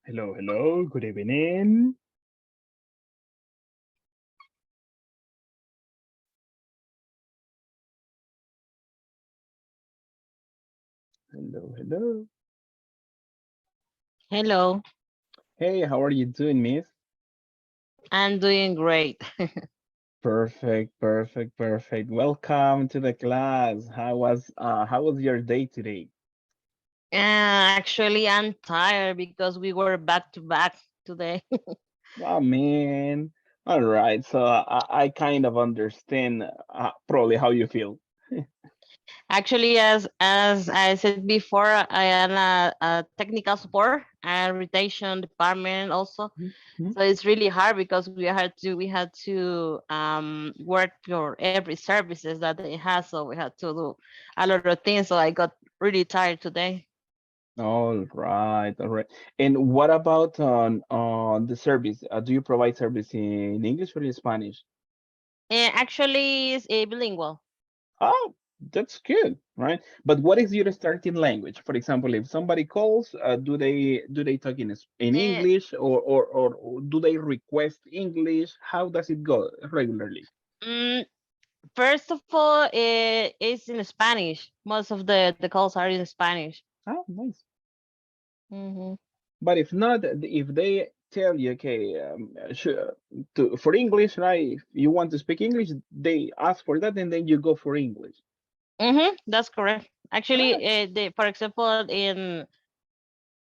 Hello, hello, good evening. Hello, hello. Hello, Hey, how are you doing, miss? I'm doing great. Perfect, perfect, perfect. Welcome to the class. How was your day today? Actually, I'm tired because we were back to back today. Oh man. All right, so I kind of understand probably how you feel. Actually, as I said before, I am a technical support and retention department also. Mhm. So it's really hard because we had to work for every services that they have. So we had to do a lot of things. So I got really tired today. All right, all right. And what about on the service? Do you provide service in English or in Spanish? And actually, it's a bilingual. Oh, that's good, right? But what is your starting language? For example, if somebody calls, do they talk in Uh, English or do they request English? How does it go regularly? mm, First of all, it's in Spanish. Most of the calls are in Spanish. Oh, nice. Hmm. But if not, if they tell you, okay, for English, right? If you want to speak English, they ask for that, and then you go for English. That's correct. Actually, Ah, for example,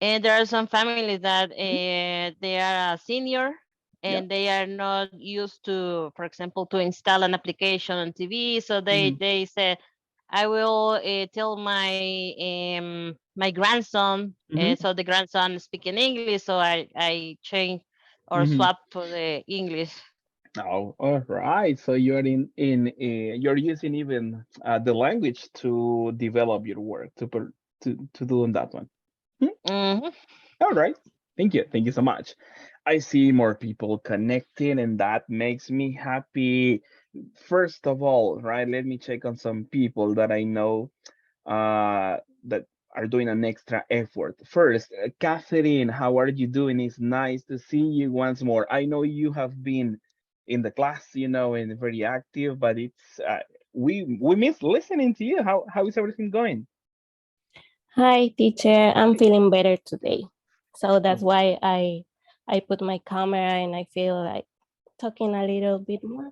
and there are some families that mhm, they are a senior yeah. and they are not used to, for example, to install an application on TV. So they Hmm. they say, I will tell my grandson. Hmm. So the grandson speaking English, so I change or Hmm. swap to the English. Oh, all right. So you're you're using even the language to develop your work to do on that one. Hmm. Hmm. All right. Thank you so much. I see more people connecting, and that makes me happy. First of all, right, let me check on some people that I know that are doing an extra effort. First, Catherine, how are you doing? It's nice to see you once more. I know you have been in the class, and very active, but it's we miss listening to you. How is everything going? Hi, teacher. I'm feeling better today. So that's why I put my camera and I feel like talking a little bit more.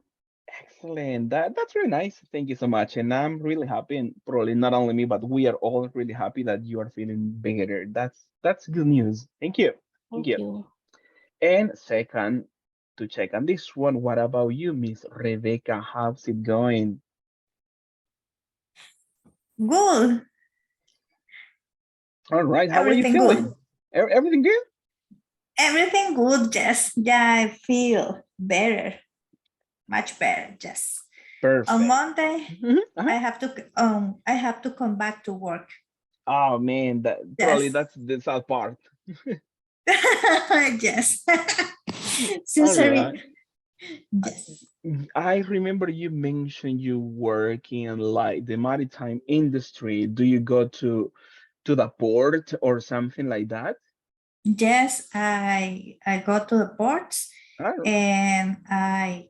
Excellent. That's really nice. Thank you so much. And I'm really happy, and probably not only me, but we are all really happy that you are feeling better. That's good news. Thank you. Thank Thank you. you. And second, to check on this one, what about you, Miss Rebecca? How's it going? Good. All right. How are you Everything good. feeling? Everything good? Everything good, Jess. Yeah, I feel better, much better, Jess. On Perfect. Monday, Mhm, uh-huh. I have to come back to work. Oh man, that probably Yes. that's the sad part. Yes. All Sincerely, right. I yes. I remember you mentioned you work in like the maritime industry. Do you go to the port or something like that? Yes, I go to the ports Oh, and I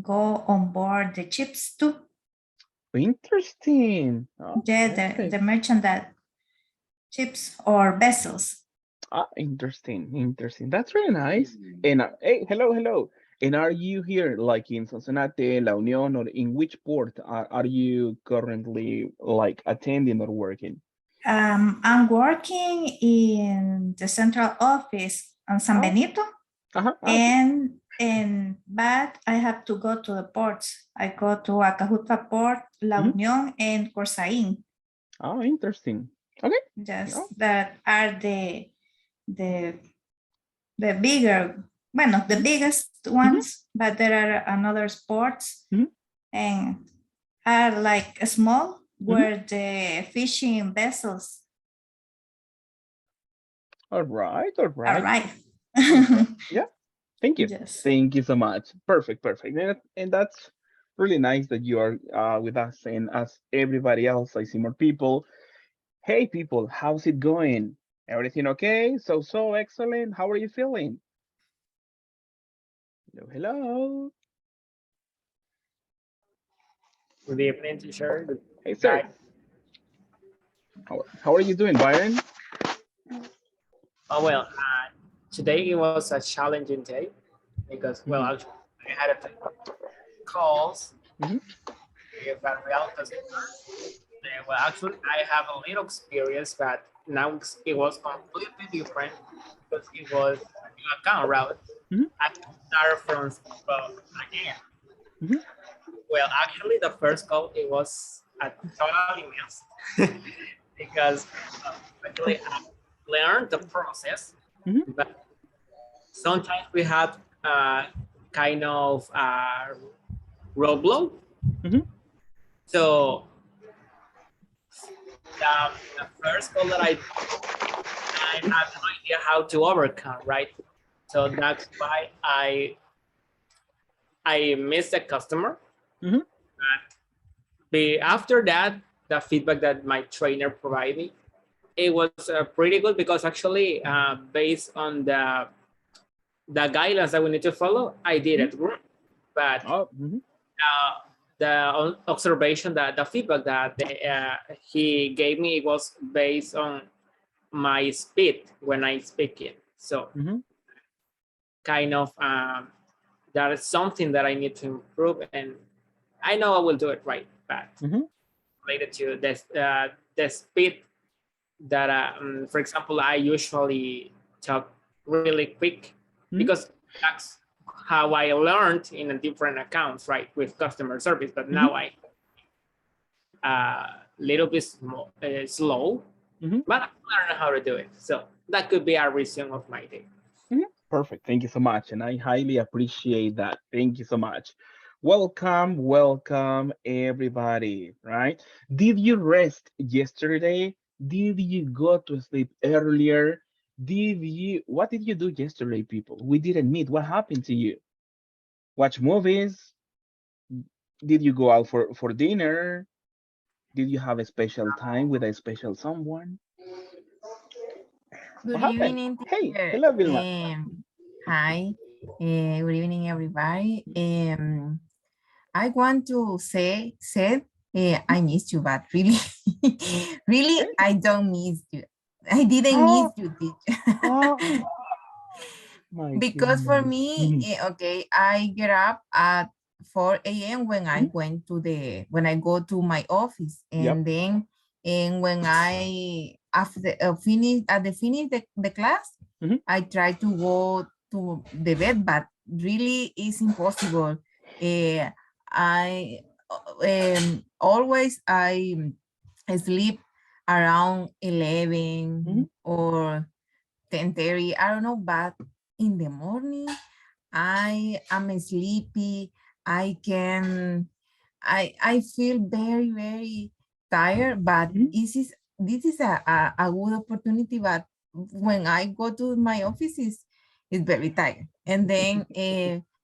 go on board the ships too. interesting. Oh, Yeah, the perfect. merchant that ships or vessels. Ah, interesting, interesting. That's really nice. And hey, hello, hello. And are you here like in Cincinnati, La Union, or in which port are you currently like attending or working? I'm working in the central office on San Oh, Benito, uh-huh, okay. and but I have to go to the ports. I go to Acajutla Port, La Mhm. Unión, and Corsaín. Oh, interesting. Okay. Oh, Just that are the the bigger, bueno, the mhm, biggest mhm, ones. But there are another ports mhm, and are like small mhm. where the fishing vessels All right, all right, arrive. all right. Yeah, thank you. Yes. Thank you so much. Perfect, perfect. And that's really nice that you are with us and as everybody else. I see more people. Hey, people, how's it going? Everything okay? So excellent. How are you feeling? Hello, hello. Good evening, teacher. Good Hey, guys. sir. How are you doing, Byron? Oh well, today it was a challenging day because well, Mhm, actually, I had a few calls mhm, with a real customer. Well, actually, I have a little experience, but now it was completely different because it was a new account route. mhm, I started from again. mhm, Well, actually, the first call it was a totally mess because actually I learned the process, mhm, but sometimes we have kind of roadblock. mhm, So the first call that I have no idea how to overcome, right? So that's why I missed the customer. mhm, But after that, the feedback that my trainer provided me, it was pretty good because actually based on the guidelines that we need to follow, I did mhm. it right. But Oh, mhm, the observation that the feedback that he gave me was based on my speed when I speak it. So mhm, kind of that is something that I need to improve, and I know I will do it right. But mhm, related to this, the speed that, for example, I usually talk really quick mhm, because that's how I learned in a different accounts, right, with customer service. But mhm, now I little bit slow, mhm, but I learned how to do it. So that could be a reason of my day. mhm. Perfect. Thank you so much. And I highly appreciate that. Thank you so much. Welcome, welcome, everybody. Right? Did you rest yesterday? Did you go to sleep earlier? What did you do yesterday, people? We didn't meet. What happened to you? Watch movies? Did you go out for dinner? Did you have a special time with a special someone? What Good happened? evening, Hey, teacher. hello, Vilma. Hi. Good evening, everybody. I want to say I missed you, but really, really, Okay. I don't miss you. I didn't miss Oh, you, teacher. oh, my Because for goodness. me, Mhm, okay, I get up at 4 a.m. mhm. when I go to my office, Yep. and then and when I after finish the class, Mhm, I try to go to the bed, but really it's impossible. I always I sleep around mhm, 11 or 10:30. I don't know, but in the morning I am sleepy. I can I feel very, very tired, but mhm, this is a good opportunity. But when I go to my office, is very tired. And then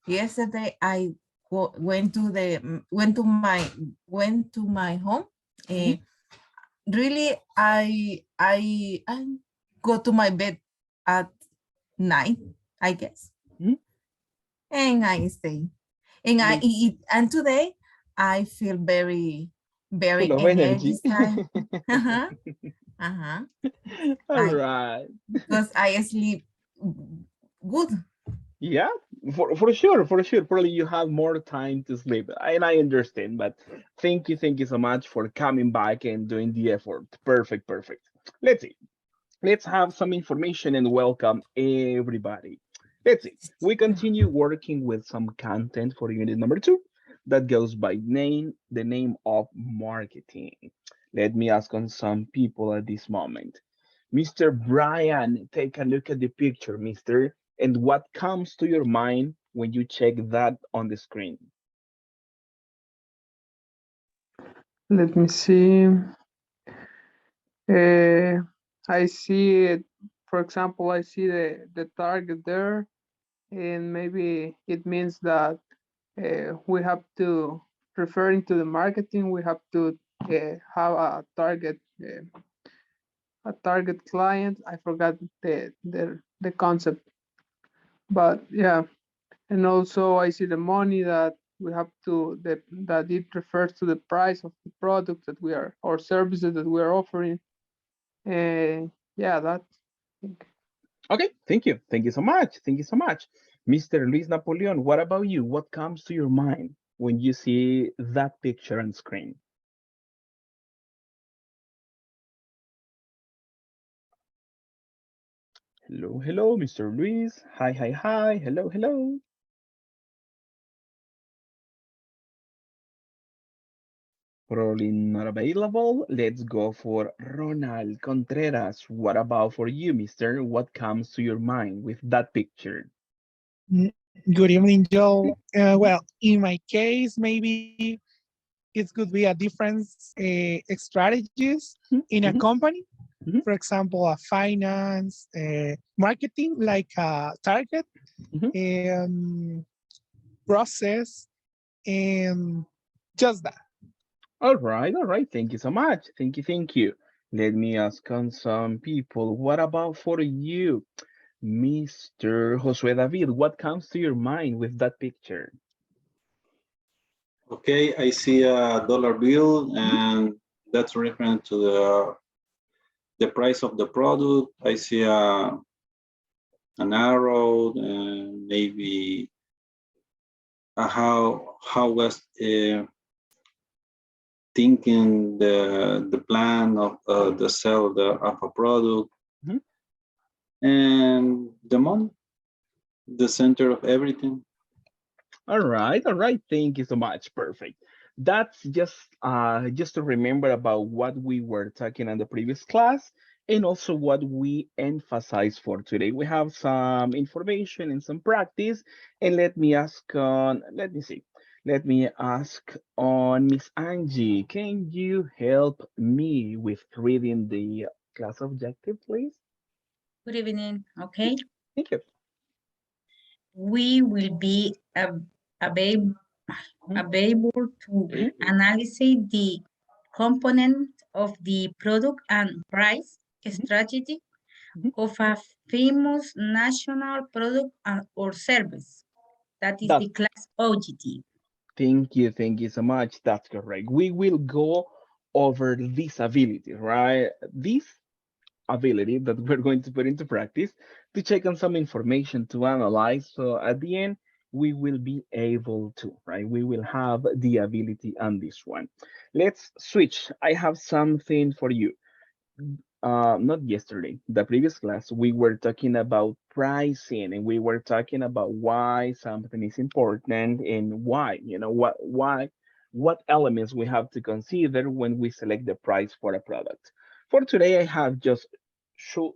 yesterday I went to my home. mhm, Uh, really, I go to my bed at 9, I guess, mhm. and I stay. And I Like eat. And today I feel very, full very of energy. energized. Uh-huh. Uh-huh. All I right. Because I sleep good. Yeah, for sure, for sure. Probably you have more time to sleep, and I understand. But thank you so much for coming back and doing the effort. Perfect, perfect. Let's see. Let's have some information and welcome everybody. Let's see. We continue working with some content for unit number 2 that goes by the name of marketing. Let me ask on some people at this moment. Mr. Brian, take a look at the picture, mister, and what comes to your mind when you check that on the screen? Let me see. Uh, I see it. For example, I see the target there, and maybe it means that we have to, referring to the marketing, we have to have a target a target client. I forgot the concept, but yeah. And also I see the money that we have to that it refers to the price of the product that we are or services that we are offering. And yeah, that I think. Okay, thank you. Thank you so much. Thank you so much. Mr. Luis Napoleon, what about you? What comes to your mind when you see that picture on screen? Hello, hello, Mr. Luis. Hi, hi, hi. Hello, hello. Probably not available. Let's go for Ronald Contreras. What about for you, mister? What comes to your mind with that picture? Good evening, Joe. Well, in my case, maybe it could be a different strategies in a Mhm, company. mhm, For example, a finance, marketing, like a target, mhm. process, and just that. All right, all right. Thank you so much. Thank you, thank you. Let me ask on some people. What about for you, Mr. Josue David? What comes to your mind with that picture? Okay, I see a dollar bill, and that's referent to the price of the product. I see an arrow, and maybe how was thinking the plan of the sell of a product, Mhm. and the money, the center of everything. All right, all right. Thank you so much. Perfect. That's just to remember about what we were talking on the previous class and also what we emphasize for today. We have some information and some practice. And let me ask on, let me see. Let me ask on Miss Angie. Can you help me with reading the class objective, please? Good evening. Okay. Thank you. We will be available to analyze the component of the product and price strategy of a famous national product or service. That is That the class objective. Thank you so much. That's correct. We will go over this ability, right? This ability that we're going to put into practice to check on some information to analyze. So at the end, we will be able to, right? We will have the ability on this one. Let's switch. I have something for you. Not yesterday, the previous class, we were talking about pricing and we were talking about why something is important and why, what elements we have to consider when we select the price for a product. For today, I have just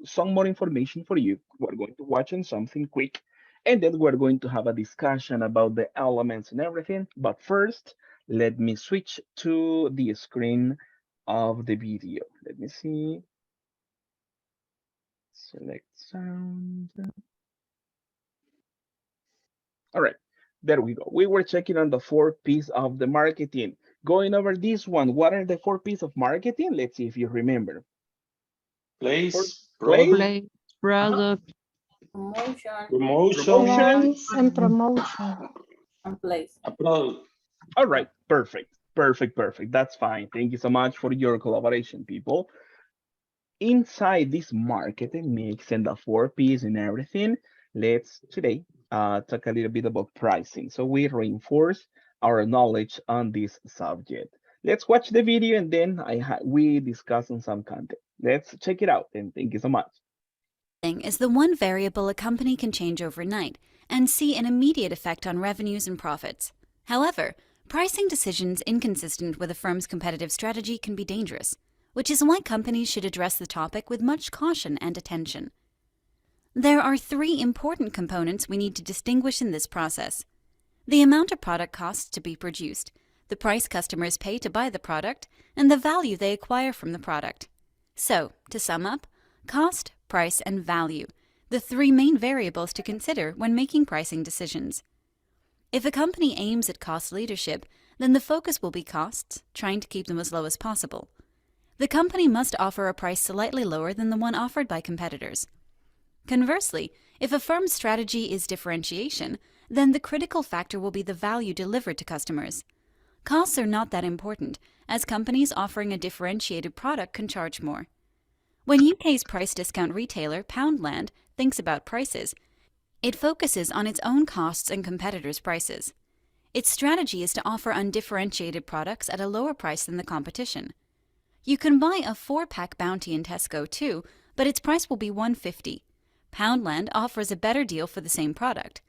some more information for you. We're going to watch on something quick and then we're going to have a discussion about the elements and everything. But first, let me switch to the screen of the video. Let me see. Select sound. All right, there we go. We were checking on the 4 P's of the marketing. Going over this one, what are the 4 P's of marketing? Let's see if you remember. Place, Place, product, Play, product, Promotion promotion. Price and promotion. and place. a product. All right, perfect, perfect, perfect. That's fine. Thank you so much for your collaboration, people. Inside this marketing mix and the 4 P's and everything, let's today talk a little bit about pricing. So we reinforce our knowledge on this subject. Let's watch the video and then we discuss on some content. Let's check it out and thank you so much. Is the one variable a company can change overnight and see an immediate effect on revenues and profits. However, pricing decisions inconsistent with a firm's competitive strategy can be dangerous, which is why companies should address the topic with much caution and attention. There are 3 important components we need to distinguish in this process: the amount a product costs to be produced, the price customers pay to buy the product, and the value they acquire from the product. So, to sum up, cost, price, and value, the 3 main variables to consider when making pricing decisions. If a company aims at cost leadership, then the focus will be costs, trying to keep them as low as possible. The company must offer a price slightly lower than the one offered by competitors. Conversely, if a firm's strategy is differentiation, then the critical factor will be the value delivered to customers. Costs are not that important, as companies offering a differentiated product can charge more. When UK's price discount retailer Poundland thinks about prices, it focuses on its own costs and competitors' prices. Its strategy is to offer undifferentiated products at a lower price than the competition. You can buy a 4-pack Bounty in Tesco too, but its price will be $1.50. Poundland offers a better deal for the same product.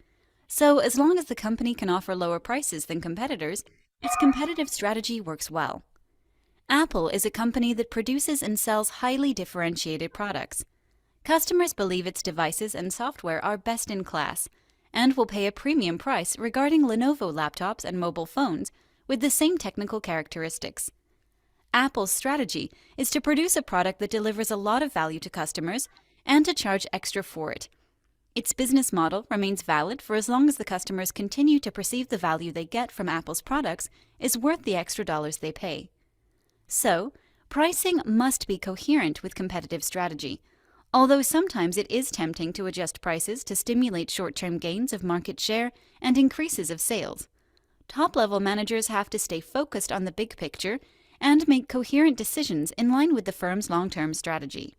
So, as long as the company can offer lower prices than competitors, its competitive strategy works well. Apple is a company that produces and sells highly differentiated products. Customers believe its devices and software are best in class and will pay a premium price regarding Lenovo laptops and mobile phones with the same technical characteristics. Apple's strategy is to produce a product that delivers a lot of value to customers and to charge extra for it. Its business model remains valid for as long as the customers continue to perceive the value they get from Apple's products is worth the extra dollars they pay. So, pricing must be coherent with competitive strategy, although sometimes it is tempting to adjust prices to stimulate short-term gains of market share and increases of sales. Top-level managers have to stay focused on the big picture and make coherent decisions in line with the firm's long-term strategy.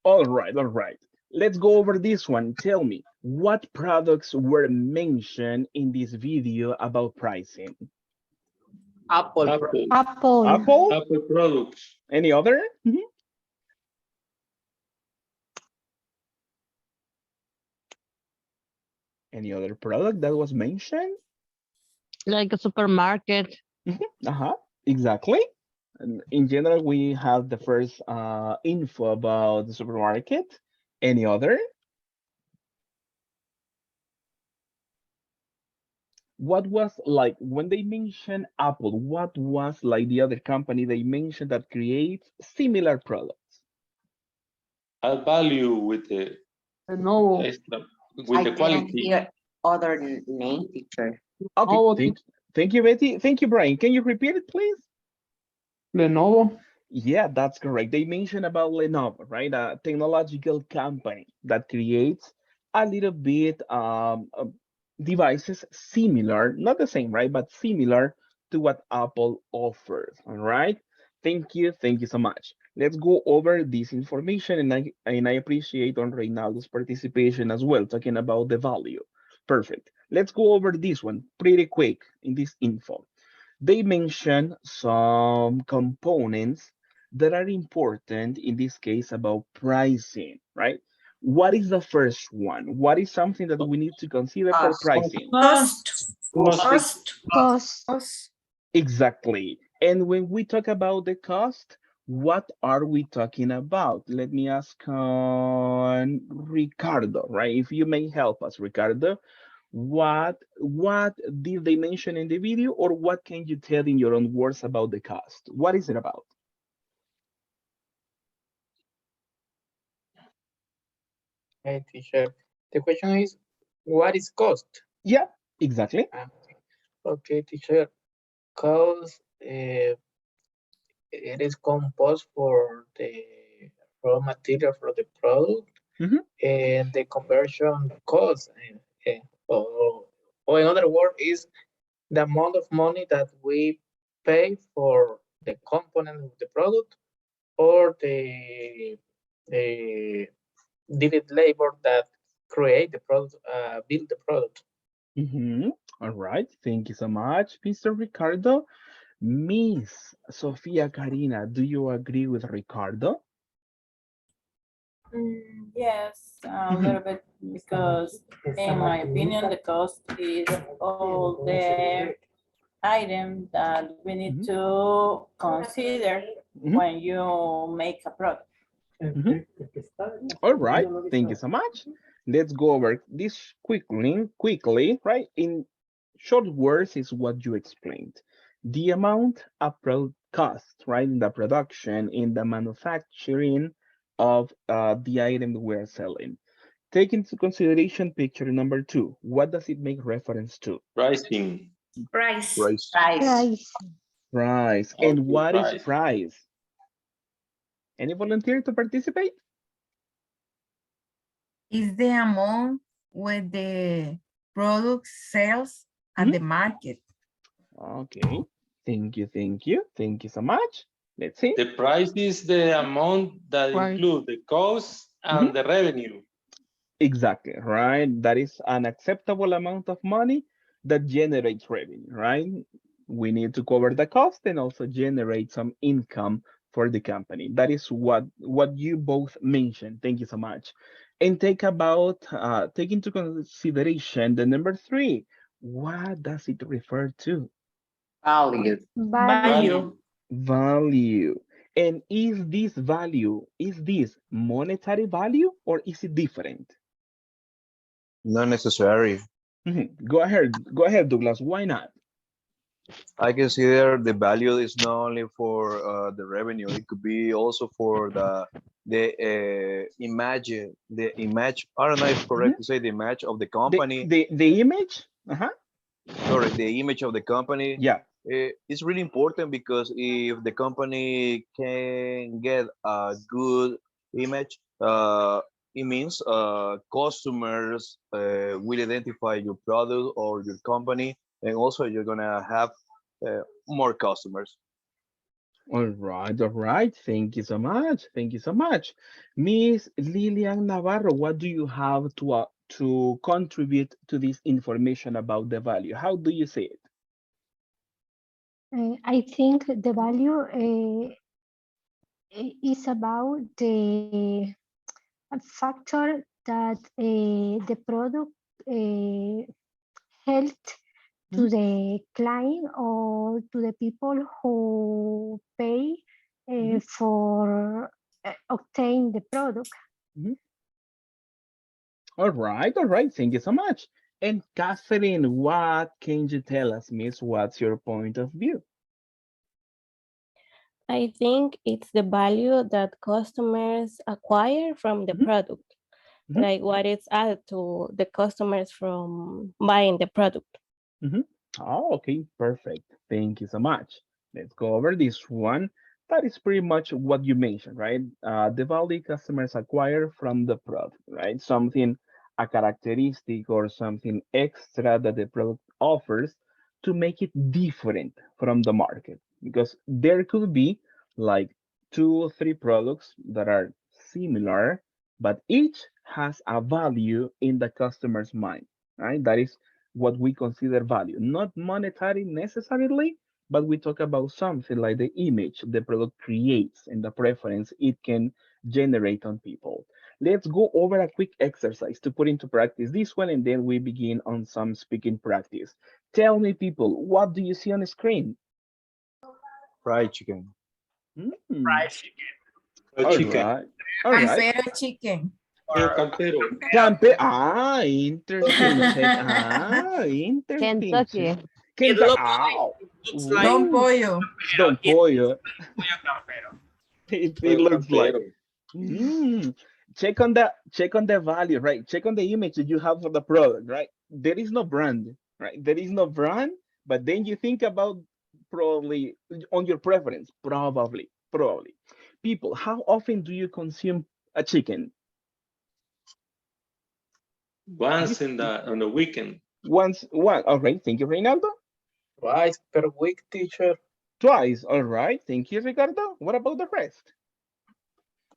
All right. Let's go over this one. Tell me, what products were mentioned in this video about pricing? Apple. Apple products. Any other? Any other product that was mentioned? Like a supermarket. Exactly. In general, we have the first info about the supermarket. Any other? What was like when they mentioned Apple? What was like the other company they mentioned that creates similar products? Add value with the Lenovo. with the quality. Hear other name, teacher. Okay, thank you, Betty. Thank you, Brian. Can you repeat it, please? Lenovo. Yeah, that's correct. They mentioned about Lenovo, right? A technological company that creates a little bit devices similar, not the same, right? But similar to what Apple offers. All right. Thank you so much. Let's go over this information, and I appreciate on Reynaldo's participation as well, talking about the value. Perfect. Let's go over this one pretty quick in this info. They mention some components that are important in this case about pricing, right? What is the first one? What is something that we need to consider for pricing? Cost. Exactly. And when we talk about the cost, what are we talking about? Let me ask on Ricardo, right? If you may help us, Ricardo. What did they mention in the video, or what can you tell in your own words about the cost? What is it about? Hey, teacher. The question is, what is cost? Yeah, exactly. Okay, teacher. Cost, it is composed for the raw material for the product and the conversion cost. Or in other words, is the amount of money that we pay for the component of the product or the direct labor that create the product, build the product. All right, thank you so much, Mr. Ricardo. Miss Sofia Karina, do you agree with Ricardo? Yes, a little bit, because in my opinion, the cost is all the items that we need to consider when you make a product. All right, thank you so much. Let's go over this quickly, right? In short words is what you explained. The amount of product cost, right? In the production, in the manufacturing of the item we're selling. Take into consideration picture number 2. What does it make reference to? Pricing. Price. Price. Okay, And what is price. price? Any volunteer to participate? Is the amount with the product sales at the market. Okay. Thank you. Thank you. Thank you so much. Let's see. The price is the amount that include the cost and the revenue. Exactly, right? That is an acceptable amount of money that generates revenue, right? We need to cover the cost and also generate some income for the company. That is what you both mentioned. Thank you so much. And take into consideration the number 3. What does it refer to? Value. Value. Value. And is this monetary value or is it different? Not necessary. Go ahead, Douglas. Why not? I consider the value is not only for the revenue. It could be also for the image. The image. I don't know if it's correct to say the image of the company. The image. Sorry, the image of the company. Yeah. It's really important because if the company can get a good image, it means customers will identify your product or your company, and also you're gonna have more customers. All right. Thank you so much. Thank you so much. Miss Lilian Navarro, what do you have to contribute to this information about the value? How do you see it? I think the value is about the factor that the product helped to the client or to the people who pay for obtain the product. All right. Thank you so much. And Catherine, what can you tell us, Miss? What's your point of view? I think it's the value that customers acquire from the product, like what is added to the customers from buying the product. Oh, okay, perfect. Thank you so much. Let's go over this one. That is pretty much what you mentioned, right? The value customers acquire from the product, right? Something, a characteristic or something extra that the product offers to make it different from the market. Because there could be like 2 or 3 products that are similar, but each has a value in the customer's mind, right? That is what we consider value, not monetary necessarily, but we talk about something like the image the product creates and the preference it can generate on people. Let's go over a quick exercise to put into practice this one, and then we begin on some speaking practice. Tell me, people, what do you see on the screen? Fried chicken. Fried chicken. All right. Campero chicken. Campero. Interesting. Interesting. Kentucky. It Looks like Don Pollo. Don Pollo. Campero. It looks like. Check on the value, right? Check on the image that you have for the product, right? There is no brand, right? There is no brand, but then you think about probably on your preference, probably. People, how often do you consume a chicken? Once on the weekend. Once. All right. Thank you, Reynaldo. Twice per week, teacher. Twice. All right. Thank you, Ricardo. What about the rest?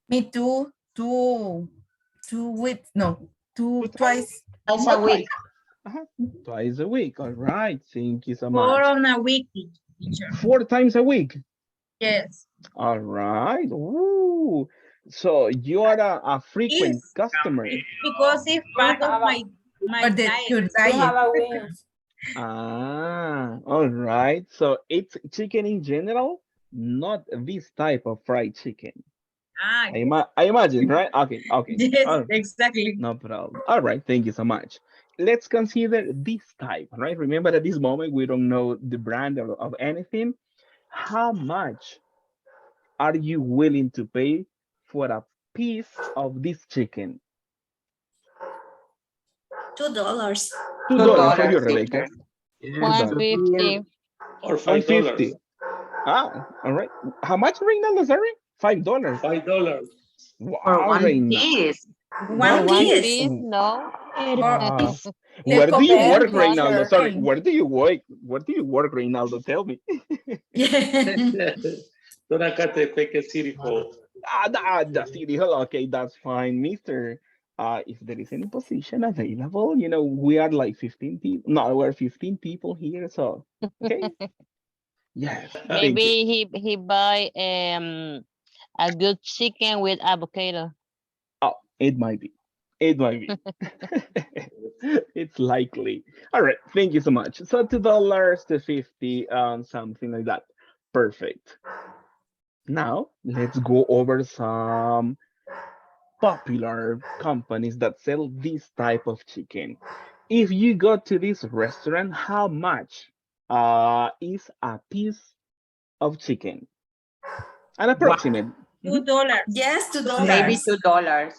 Me too. Twice a week. Twice a week. All right. Thank you so much. 4 on a week, teacher. 4 times a week. Yes. All right. Ooh. So you are a frequent customer. Because it's part of my your diet. All right. So it's chicken in general, not this type of fried chicken. I imagine, right? Okay. Yes, exactly. No problem. All right. Thank you so much. Let's consider this type, right? Remember, at this moment, we don't know the brand of anything. How much are you willing to pay for a piece of this chicken? $2. $2 for you, Rebecca. Yes, 150. or $150. $5. Ah, all right. How much, Reynaldo? Sorry, $5. $5. For Wow, one Reina. piece. For One One one piece. piece. piece, no. Or Wow. the Where do you comer, work, Reynaldo? teacher. Sorry, where do you work? Where do you work, Reynaldo? Tell me. Yeah. Donacatepec City Hall. The city hall. Okay, that's fine, Mister. If there is any position available, we are like 15 people. No, we're 15 people here. So, okay. Yes. Thank you. Maybe he buy a good chicken with avocado. Oh, it might be. It might be. It's likely. All right. Thank you so much. So $2 to 50, something like that. Perfect. Now let's go over some popular companies that sell this type of chicken. If you go to this restaurant, how much is a piece of chicken? An approximate. $2. Yes, Maybe $2. $2.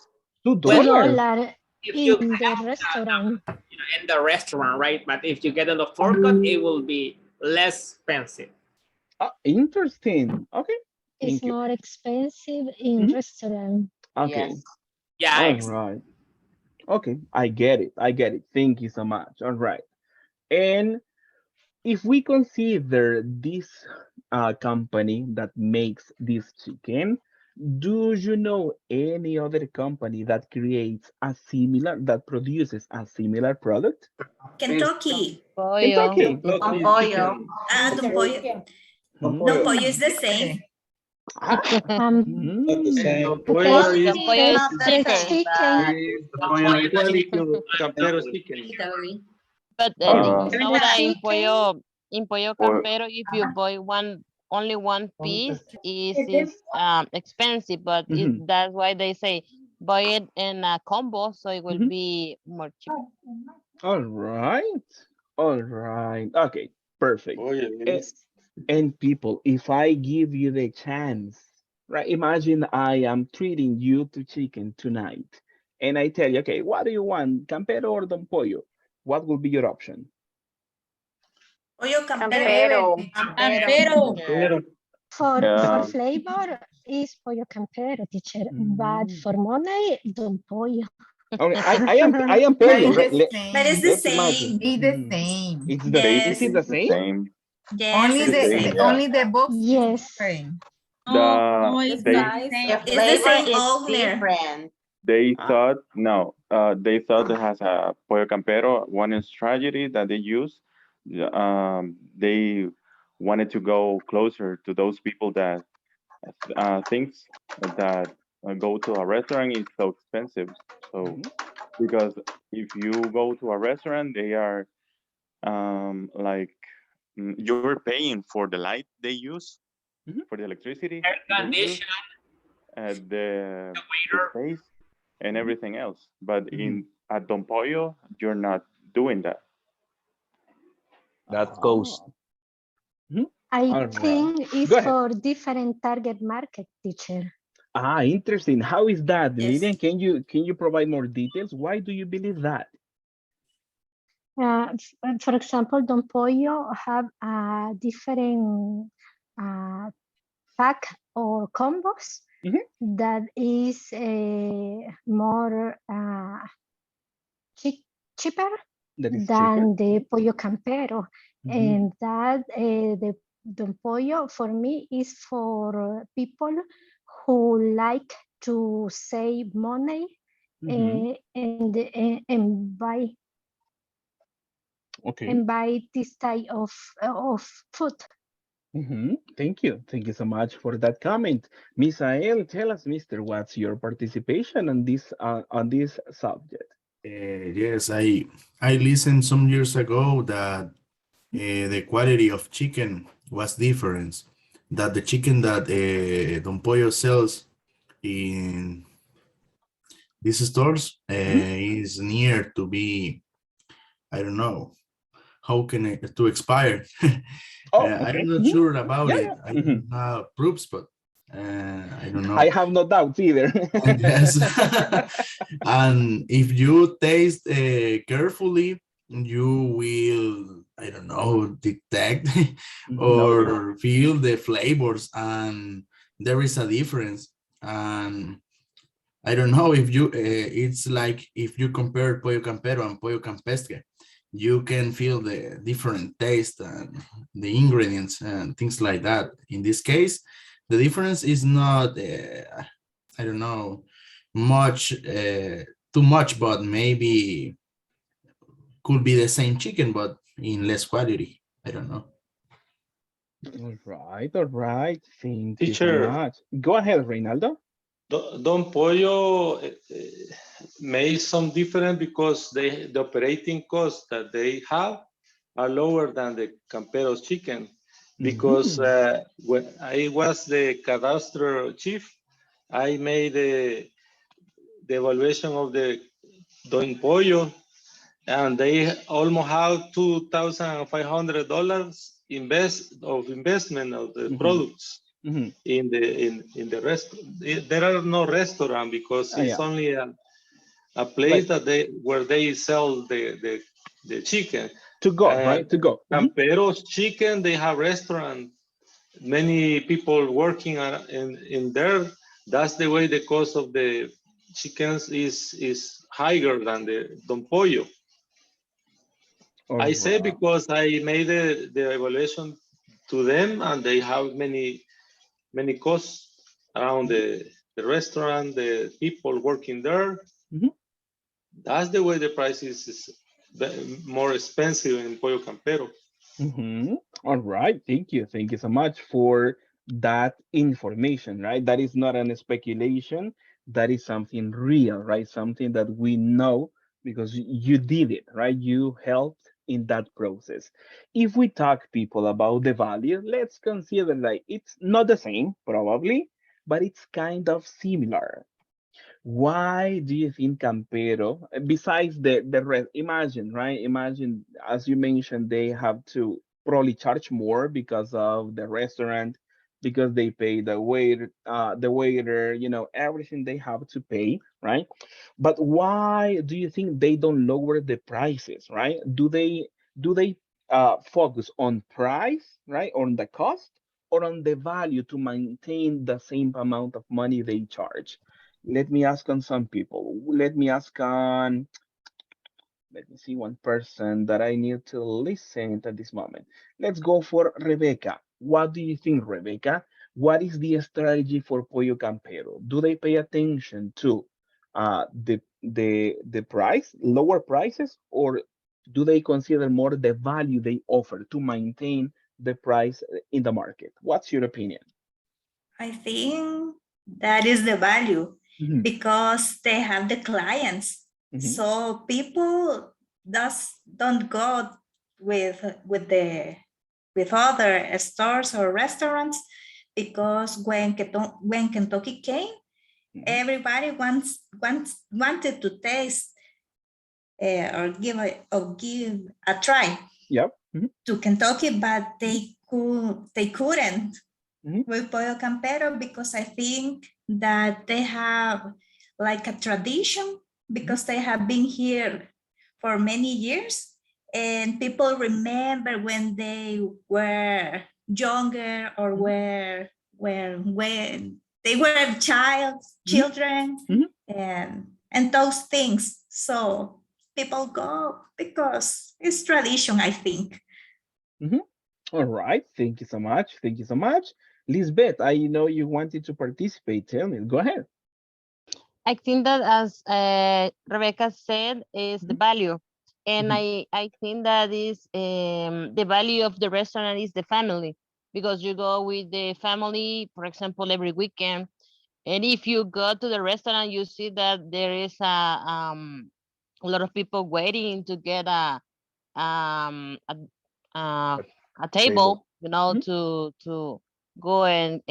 Well, $2. $2 if you in the have restaurant. in the restaurant, right? But if you get on the forecourt, it will be less expensive. Interesting. Okay. It's Thank you. more expensive in restaurant. Okay. Yes. Yeah. All right. Okay. I get it. I get it. Thank you so much. All right. And if we consider this company that makes this chicken, do you know any other company that that produces a similar product? Kentucky. Pollo. Kentucky. Don Pollo. Don Pollo. Mhm. Don Pollo is the same. Not the same. Don Pollo is cheaper. Campero chicken. But Uh, you know that Chicken. in pollo or campero, if you buy only one piece is expensive, but Mhm. that's why they say buy it in a combo, so it will Mhm. be more cheap. All right. All right. Okay. Perfect. Oh, And, yes. and people, if I give you the chance, right? Imagine I am treating you to chicken tonight, and I tell you, okay, what do you want, campero or don pollo? What will be your option? Pollo campero. Campero. Campero. For um, flavor is pollo campero, teacher, but Mm. for money, don pollo. Okay, I am But pollo. it's Right? the But it's same. the Let's imagine. same. It's the same. It's the. Is Yes. it the basically the same? same. Yes, Only it's the The same, same. yeah. only the box is Yes. different. No, The no, it's they not the same. The It's the flavor same is owner. different. they Ah, thought no, they thought it has a pollo campero. One strategy that they use, they wanted to go closer to those people that thinks that go to a restaurant is so expensive. So mhm, because if you go to a restaurant, they are like you're paying for the light they use, mhm, for the electricity Air they use, condition, the the the waiter. space and mhm, everything else. But mhm. in at Don Pollo, you're not doing that. That cost. Ah, mhm. I All right. think Go it's ahead. for different target market, teacher. Interesting. How is that, Yes. Miriam? Can you provide more details? Why do you believe that? For example, Don Pollo have a different uh, pack or combos Mhm. that is more cheaper That is cheaper. than the Pollo Campero. Mhm, And that the Don Pollo for me is for people who like to save money mhm. Okay. and buy this type of food. Thank you. Thank you so much for that comment. Misael, tell us, Mister, what's your participation on this subject? Yes, I listened some years ago that the quality of chicken was different. That the chicken that Don Pollo sells in these stores Mhm. is near to be, I don't know, how can it to expire? Oh, I'm okay. not Mhm. sure about Yeah, it. yeah. I don't have proofs, but I don't I know. have no doubts either. Yes. And if you taste carefully, you will, I don't know, detect Oh yeah. or feel the flavors, and there is a difference. And I don't know if you, it's like if you compare pollo campero and pollo campestre, you can feel the different taste and the ingredients and things like that. In this case, the difference is not, I don't know, much, too much, but maybe could be the same chicken, but in less quality. I don't know. All right, all right. Thank you so Teacher, much. Go ahead, Reynaldo. Don Pollo made some difference because the operating costs that they have are lower than the Camperos chicken. Because when I was the cadastre chief, I made the evaluation of the Don Pollo, and they almost have $2,500 investment of the products in the rest. There are no restaurant because it's Yeah. only a place that where they sell the chicken. To go, right? To go. Camperos chicken, they have restaurant. Many people working in there. That's the way the cost of the chickens is higher than the Don Pollo. I say because I made the evaluation to them, and they have many costs around the restaurant, the people working there. That's the way the price is more expensive in Pollo Campero. All right. Thank you. Thank you so much for that information, right? That is not an speculation. That is something real, right? Something that we know because you did it, right? You helped in that process. If we talk people about the value, let's consider like it's not the same, probably, but it's kind of similar. Why do you think Campero, besides the rest, imagine, right? Imagine, as you mentioned, they have to probably charge more because of the restaurant, because they pay the waiter, everything they have to pay, right? But why do you think they don't lower the prices, right? Do they focus on price, right, on the cost, or on the value to maintain the same amount of money they charge? Let me ask on some people. Let me see one person that I need to listen at this moment. Let's go for Rebecca. What do you think, Rebecca? What is the strategy for Pollo Campero? Do they pay attention to the price, lower prices, or do they consider more the value they offer to maintain the price in the market? What's your opinion? I think that is the value because they have the clients. So people don't go with other stores or restaurants because when Kentucky came, everybody wanted to taste or give a try to Kentucky, but they couldn't with Pollo Campero because I think that they have like a tradition because they have been here for many years, and people remember when they were younger or when they were children and those things. So people go because it's tradition, I think. All right. Thank you so much. Thank you so much. Lisbeth, I know you wanted to participate. Tell me. Go ahead. I think that as Rebecca said, is the value. And I think that is the value of the restaurant is the family, because you go with the family, for example, every weekend. And if you go to the restaurant, you see that there is lot of people waiting to get um, a, a table, to go and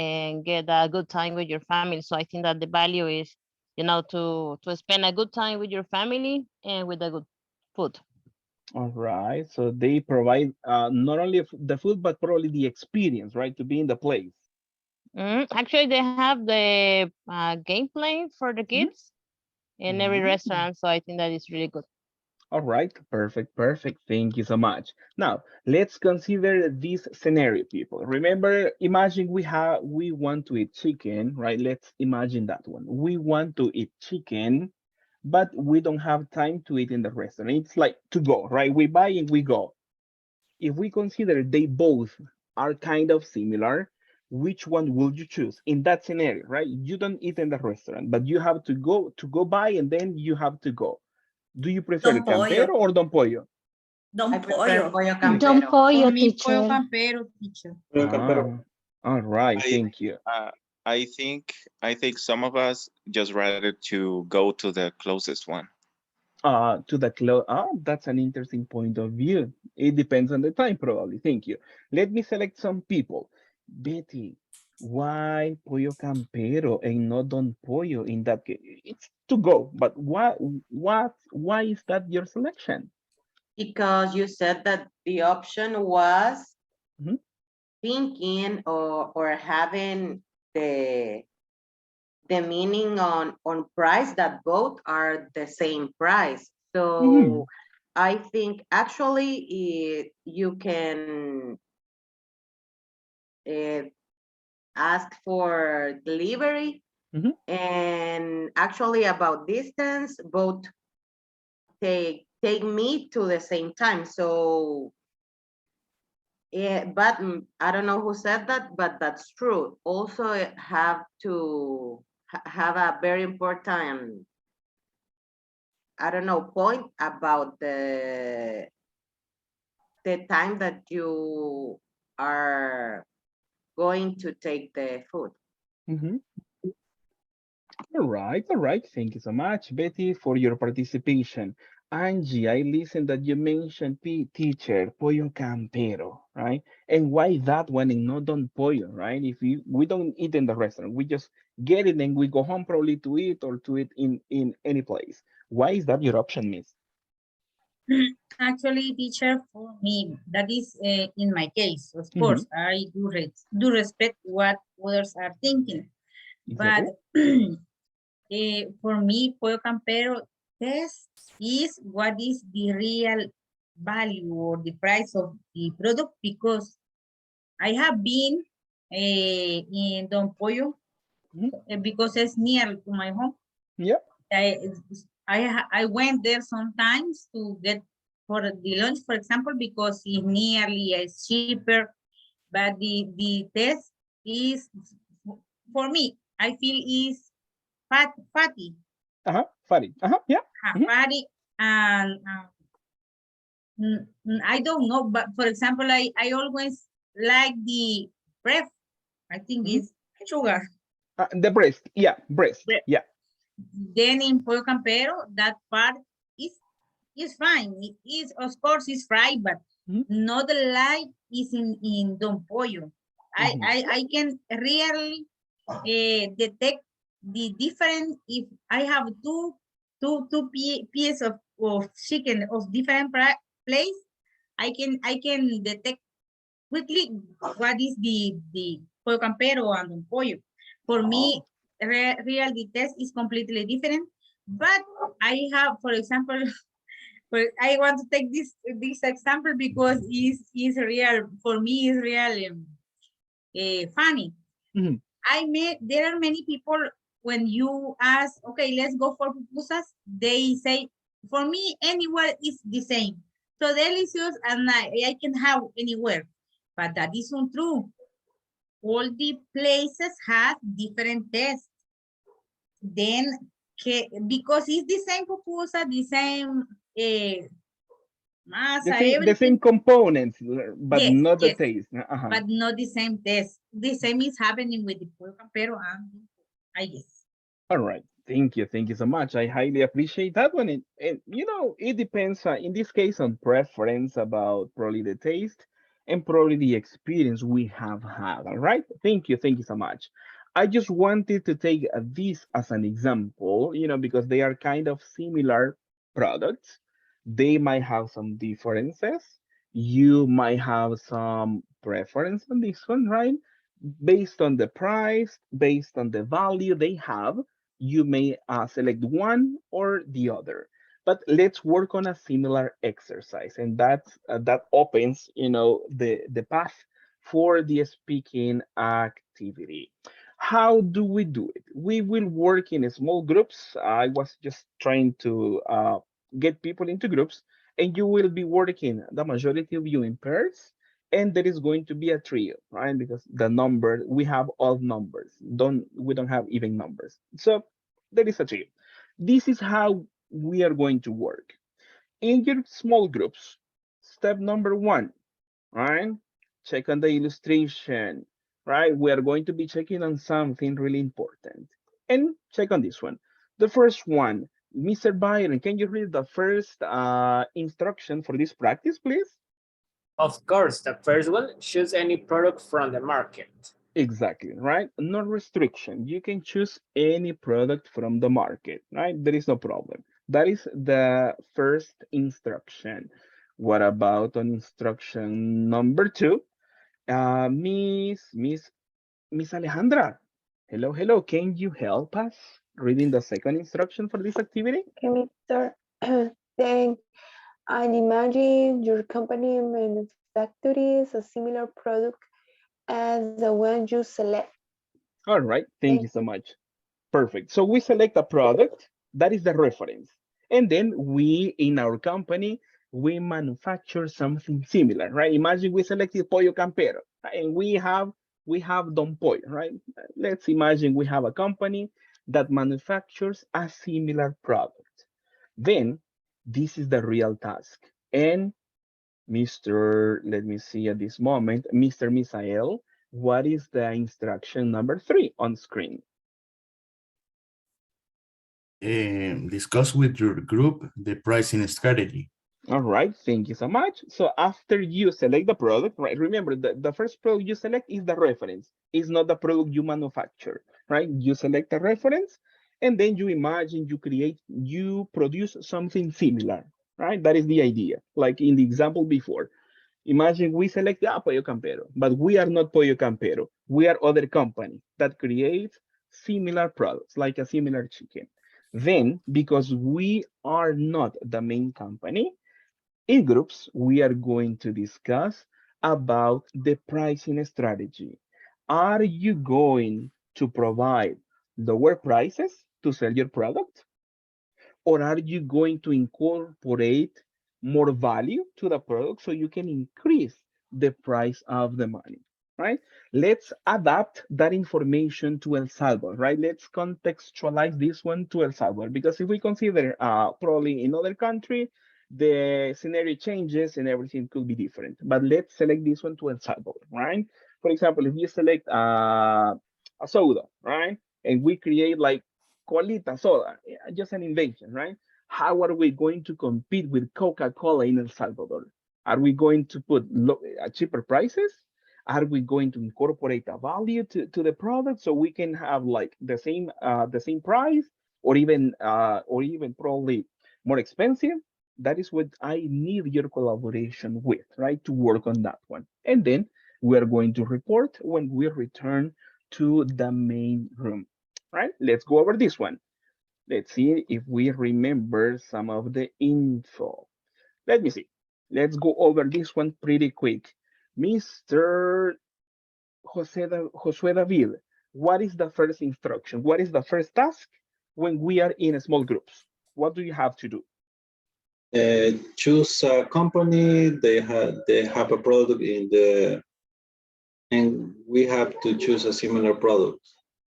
get a good time with your family. So I think that the value is, to spend a good time with your family and with a good food. All right. So they provide not only the food, but probably the experience, right? To be in the place. Actually, they have the gameplay for the kids in every restaurant. So I think that is really good. All right, perfect, perfect. Thank you so much. Now, let's consider this scenario, people. Remember, imagine we want to eat chicken, right? Let's imagine that one. We want to eat chicken, but we don't have time to eat in the restaurant. It's like to go, right? We buy and we go. If we consider they both are kind of similar, which one would you choose in that scenario, right? You don't eat in the restaurant, but you have to go buy and then you have to go. Do you prefer Don Pollo. campero or don pollo? Don I prefer Pollo. pollo Don campero. pollo, For me, pollo teacher. campero, teacher. Ah, all right, I thank you. I think some of us just rather to go to the closest one. That's an interesting point of view. It depends on the time, probably. Thank you. Let me select some people. Betty, why pollo campero and not don pollo in that case? It's to go, but why is that your selection? Because you said that the option was Mhm. thinking or having the meaning on price that both are the same price. So Mhm. I think actually you can uh, ask for delivery, Mhm. and actually about distance both take me to the same time. So yeah, but I don't know who said that, but that's true. Also have to have a very important, I don't know, point about the time that you are going to take the food. Mhm. All right, all right. Thank you so much, Betty, for your participation. Angie, I listened that you mentioned teacher, pollo campero, right? And why that one and not don pollo, right? If we don't eat in the restaurant, we just get it and we go home probably to eat or to eat in any place. Why is that your option, Miss? Actually, teacher, for me, that is in my case. Of Mm-hmm. course, I do respect what others are thinking, but Exactly. for me, pollo campero, this is what is the real value or the price of the product, because I have been in Don Pollo because it's near to my home. Yeah. I went there sometimes to get for the lunch, for example, because it's nearly cheaper, but the test is, for me, I feel is fatty. Fatty. Yeah. Fatty, and I don't know, but for example, I always like the bread. I think it's sugar. The breast. Yeah, breast. Bread. Yeah. Then in pollo campero, that part is fine. It is, of course, it's fried, but not like is in Don Pollo. I can really detect the difference if I have two pieces of chicken of different place. I can detect quickly what is the pollo campero and Don Pollo. For me, real the test is completely different. But I have, for example, but I want to take this example because is real for me. Is real funny. I met there are many people when you ask, okay, let's go for pupusas. They say, for me, anywhere is the same. So delicious, and I can have anywhere, but that isn't true. All the places have different tests. Then, because it's the same pupusa, the same masa, The everything. same components, but Yes, not the yes, taste. but not the same test. The same is happening with the pollo campero, I guess. All right. Thank you so much. I highly appreciate that one. And it depends, in this case, on preference about probably the taste and probably the experience we have had. All right. Thank you so much. I just wanted to take this as an example, because they are kind of similar products. They might have some differences. You might have some preference on this one, right? Based on the price, based on the value they have, you may select one or the other. But let's work on a similar exercise, and that opens, the path for the speaking activity. How do we do it? We will work in small groups. I was just trying to get people into groups, and you will be working, the majority of you, in pairs, and there is going to be a trio, right? Because the number, we have odd numbers, we don't have even numbers, so there is a trio. This is how we are going to work in your small groups. Step number one, right? Check on the illustration, right? We are going to be checking on something really important. And check on this one. The first one, Mr. Byron, can you read the first instruction for this practice, please? Of course, the first one, choose any product from the market. Exactly, right? No restriction. You can choose any product from the market, right? There is no problem. That is the first instruction. What about on instruction number two? Miss Alejandra. Hello, hello. Can you help us reading the second instruction for this activity? Okay, Mr. Then and imagine your company manufactures a similar product as the one you select. All right, thank you so much. Perfect. So we select a product, that is the reference. And then we, in our company, we manufacture something similar, right? Imagine we selected Pollo Campero, right? And we have Don Pollo, right? Let's imagine we have a company that manufactures a similar product. Then this is the real task. And let me see at this moment, Mr. Misael, what is the instruction number 3 on screen? Discuss with your group the pricing strategy. All right, thank you so much. So after you select the product, right? Remember, the first product you select is the reference. It's not the product you manufacture, right? You select a reference, and then you imagine, you produce something similar, right? That is the idea. Like in the example before, imagine we select Pollo Campero, but we are not Pollo Campero. We are other company that creates similar products, like a similar chicken. Then, because we are not the main company, in groups, we are going to discuss about the pricing strategy. Are you going to provide lower prices to sell your product? Or are you going to incorporate more value to the product so you can increase the price of the money, right? Let's adapt that information to El Salvador, right? Let's contextualize this one to El Salvador, because if we consider probably in other country, the scenario changes and everything could be different. But let's select this one to El Salvador, right? For example, if you select a soda, right? And we create like Colita soda, just an invention, right? How are we going to compete with Coca-Cola in El Salvador? Are we going to put cheaper prices? Are we going to incorporate a value to the product so we can have like the same price, or even probably more expensive? That is what I need your collaboration with, right? To work on that one. And then we are going to report when we return to the main room, right? Let's go over this one. Let's see if we remember some of the info. Let me see. Let's go over this one pretty quick. Mr. Josue David, what is the first instruction? What is the first task when we are in small groups? What do you have to do? Choose a company. They have a product and we have to choose a similar product.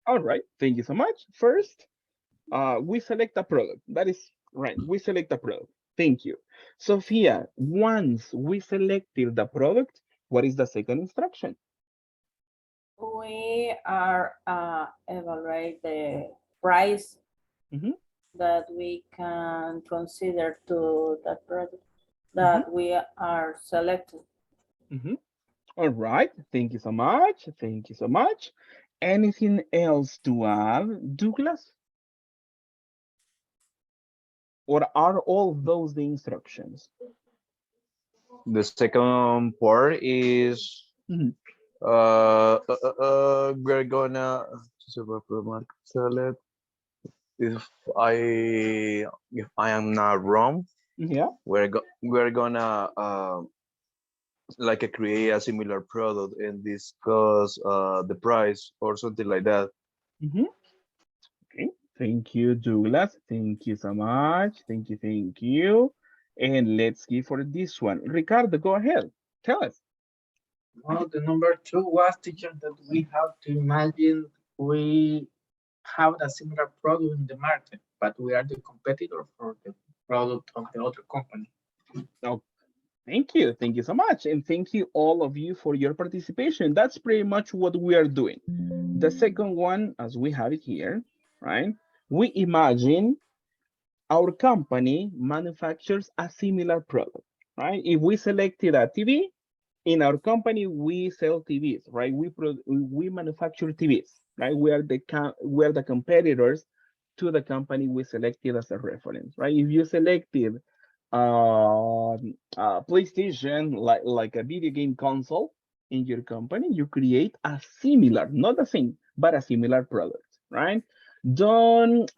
All right, thank you so much. First, we select a product. That is right. We select a product. Thank you. Sophia, once we selected the product, what is the second instruction? We are evaluate the price that we can consider to the product that we are selecting. All right. Thank you so much. Thank you so much. Anything else to add, Douglas? Or are all those the instructions? The second part is we're gonna select if I if I am not wrong, Yeah. we're gonna like create a similar product and discuss the price or something like that. Mm-hmm. Okay. Thank you, Douglas. Thank you so much. Thank you. Thank you. And let's give for this one. Ricardo, go ahead. Tell us. Well, the number two was teacher that we have to imagine we have a similar product in the market, but we are the competitor for the product of the other company. Oh, thank you. Thank you so much. And thank you all of you for your participation. That's pretty much what we are doing. The second one, as we have it here, right? We imagine our company manufactures a similar product, right? If we selected a TV, in our company we sell TVs, right? We manufacture TVs, right? We are the competitors to the company we selected as a reference, right? If you selected PlayStation, like a video game console in your company, you create a similar, not the same, but a similar product, right? Don't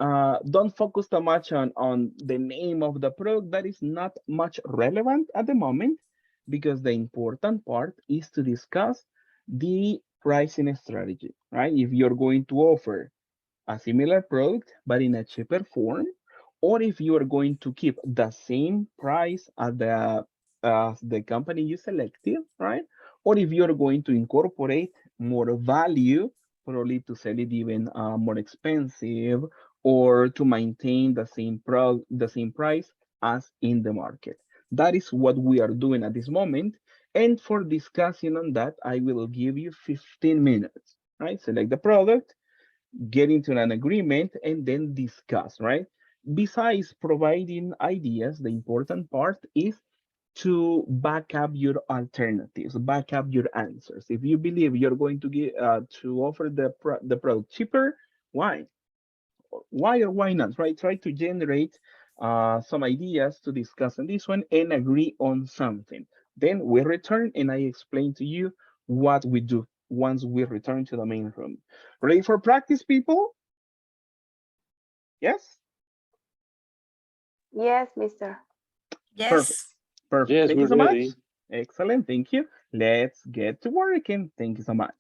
focus too much on the name of the product. That is not much relevant at the moment, because the important part is to discuss the pricing strategy, right? If you're going to offer a similar product but in a cheaper form, or if you are going to keep the same price as the company you selected, right? Or if you're going to incorporate more value, probably to sell it even more expensive, or to maintain the same price as in the market. That is what we are doing at this moment. And for discussing on that, I will give you 15 minutes, right? Select the product, get into an agreement, and then discuss, right? Besides providing ideas, the important part is to back up your alternatives, back up your answers. If you believe you're going to get to offer the product cheaper, why? Why or why not? Right? Try to generate some ideas to discuss on this one and agree on something. Then we return and I explain to you what we do once we return to the main room. Ready for practice, people? Yes? Yes, mister. Perfect. Yes. Perfect. Yes, Thank you we're so much. ready. Excellent. Thank you. Let's get to work and thank you so much.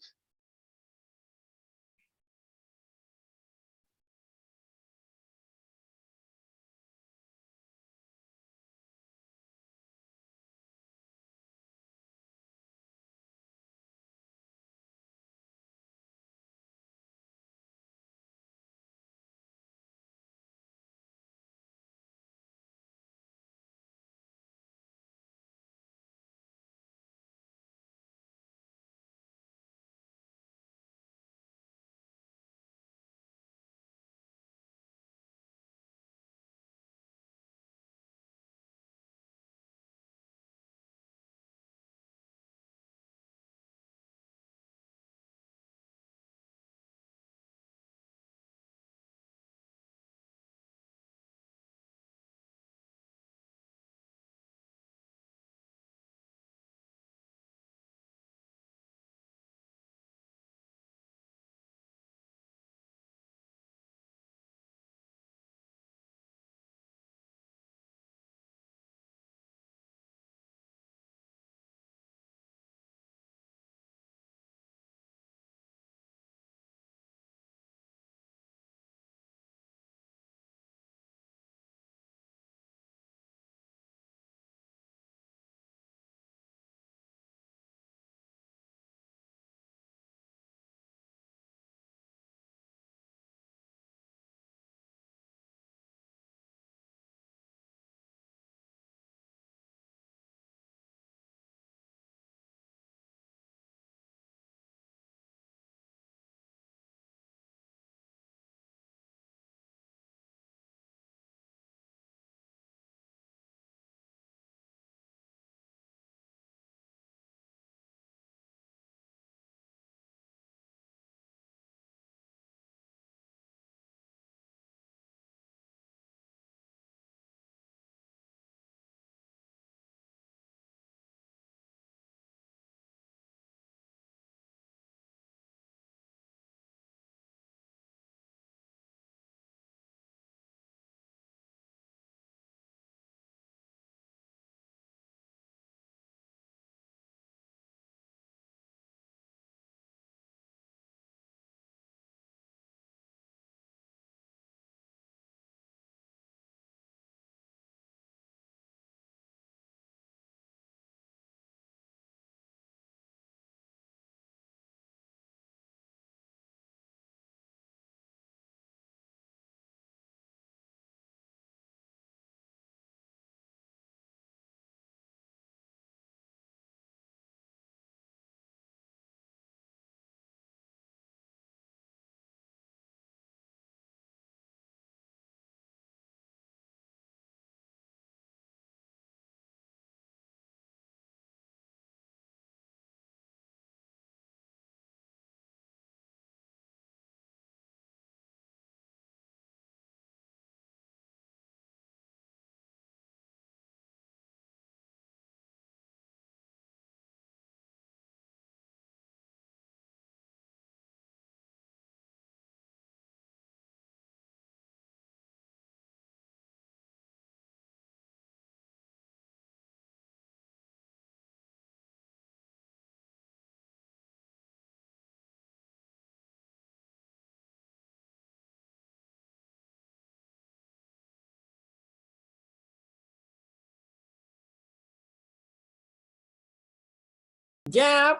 Yeah,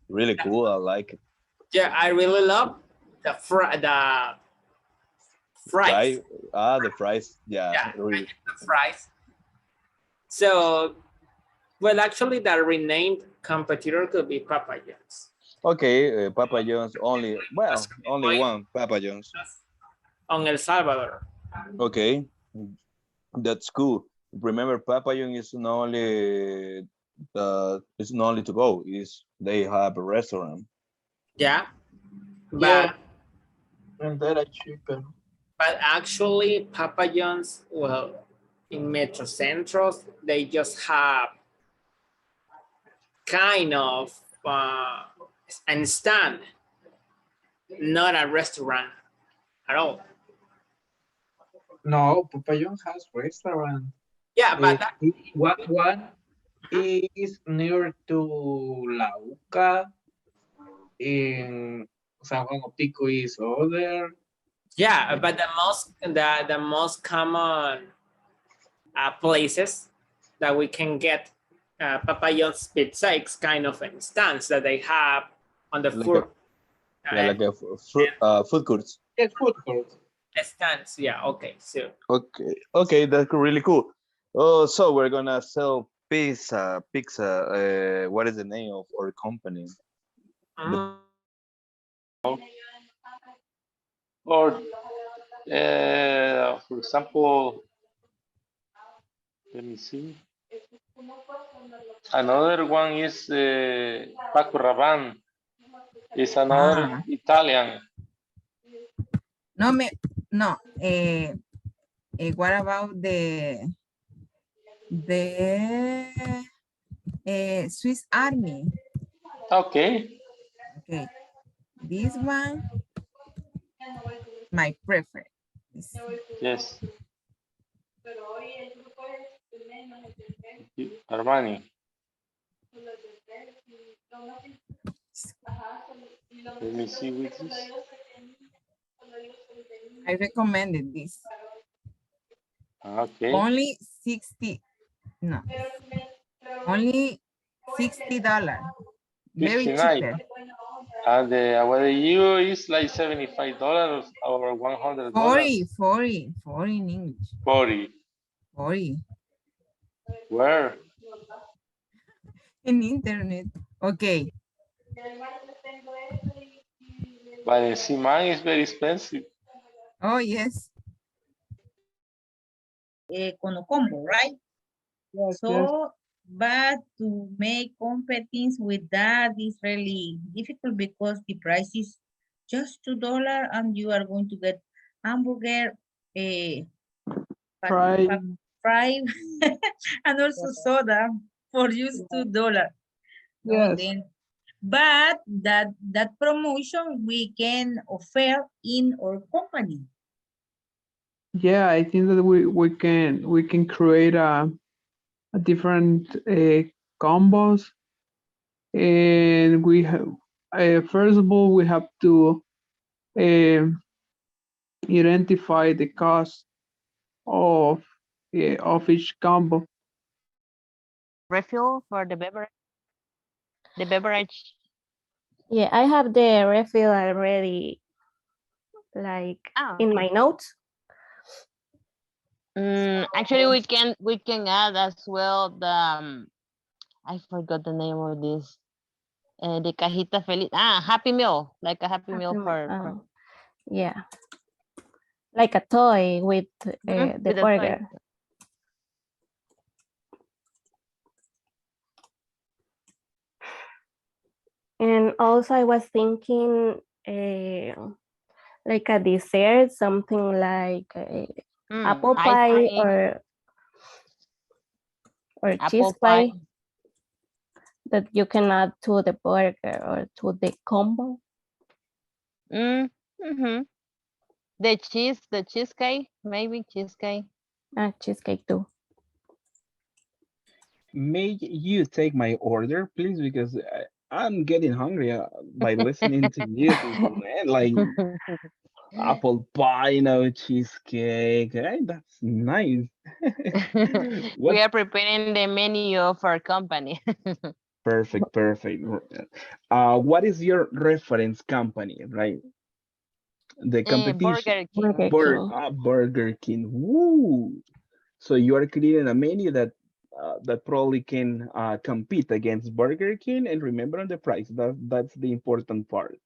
Really cool. I like it. yeah, I really love the fries. The fries. Yeah, Yeah, really. the fries. So, well, actually, the renamed competitor could be Papa John's. Okay, Papa John's only. Well, only one Papa John's. On El Salvador. Okay, that's cool. Remember, Papa John's is not only it's not only to go. Is they have a restaurant. Yeah, but Yeah, and they're cheaper. but actually, Papa John's, well, in Metro Centros, they just have kind of an stand, not a restaurant at all. No, Papa John's has restaurant. Yeah, but that, one is near to La Uca. In San Juan of Pico is other. yeah, but the most common places that we can get Papa John's pizza, it's kind of an stance that they have on the Like food. like a food courts. Yes, food court. Stands, yeah, okay, so. Okay, that's really cool. Oh, so we're gonna sell pizza. What is the name of our company? Or, for example, let me see. Another one is Paco Rabanne. It's another Italian. No. What about the Swiss Army? Okay. Okay, this one, my preference. Yes. Armani. Let me see with this. I recommended this. Okay. Only 60. No. Only $60. Very 59. cheaper. And the euro is like $75 or $100. 40 in English. 40. 40 Where? in internet. Okay. But in Siman is very expensive. Oh, yes. Con combo, right? Yes, So, but to make competence with that is really difficult because the price is just $2 and you are going to get hamburger, Fry. fry, and also soda for just $2. No, Yes. then, but that promotion we can offer in our company. Yeah, I think that we can create a different combos, and we have first of all we have to identify the cost of each combo. Refill for the beverage. The beverage. Yeah, I have the refill already, like in my notes. Actually, we can add as well the I forgot the name of this. The cajita feliz. Happy meal, like a happy meal for yeah, like a toy with the with a toy. burger. And also I was thinking like a dessert, something like apple ice pie cream. or cheese pie that you can add to the burger or to the combo. The cheesecake, maybe cheesecake. Cheesecake too. May you take my order, please? Because I'm getting hungry by listening to music, man. Like apple pie, no cheesecake. That's nice. We are preparing the menu of our company. Perfect, perfect. What is your reference company, right? The competition. Burger King. Burger King. Woo! So you are creating a menu that probably can compete against Burger King, and remember on the price. That's the important part.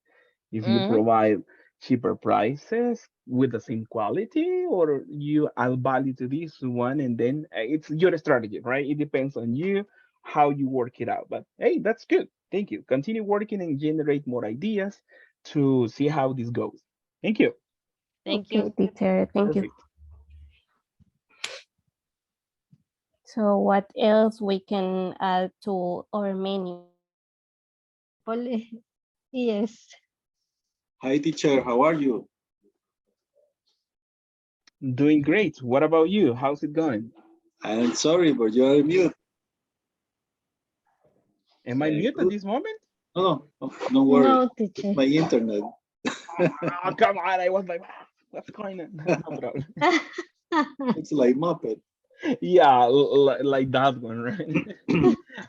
If you Mm, provide cheaper prices with the same quality, or you add value to this one, and then it's your strategy, right? It depends on you how you work it out. But hey, that's good. Thank you. Continue working and generate more ideas to see how this goes. Thank you. thank Okay, you. teacher, thank you. Perfect. So what else we can add to our menu? Yes. Hi, teacher. How are you? Doing great. What about you? How's it going? I'm sorry, but you are mute. Am I mute at Good. this moment? No, don't worry. No, teacher. It's my internet. Oh, come on. I was like, what's going on? No problem. It's like Muppet. Yeah, like that one, right?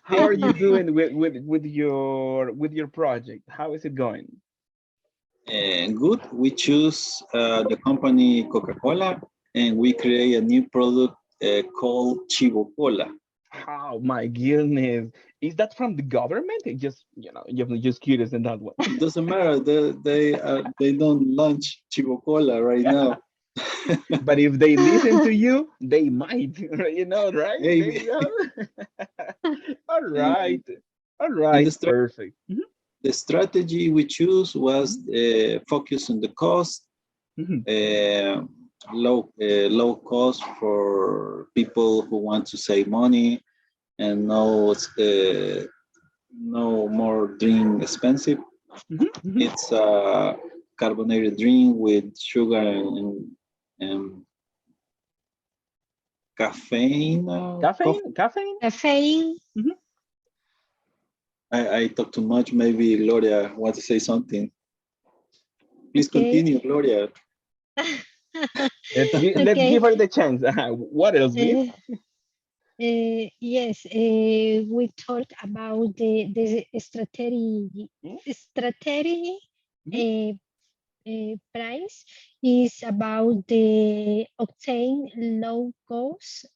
How are you doing with your project? How is it going? Good. We choose the company Coca-Cola, and we create a new product called Chivo Cola. Oh my goodness. Is that from the government? It just, you're just curious in that one. Doesn't matter. They don't launch Chivo Cola right now. But if they listen to you, they might, right? Maybe. All And, right. All and right. Perfect. the strategy we choose was focus on the cost, low cost for people who want to save money, and no more drink expensive. It's a carbonated drink with sugar and caffeine. Caffeine? Caffeine? Caffeine. I talk too much. Maybe Gloria wants to say something. Please continue, Gloria. Let's give her the chance. What else, Miss? Yes, we talked about the strategy price is about the obtain low cost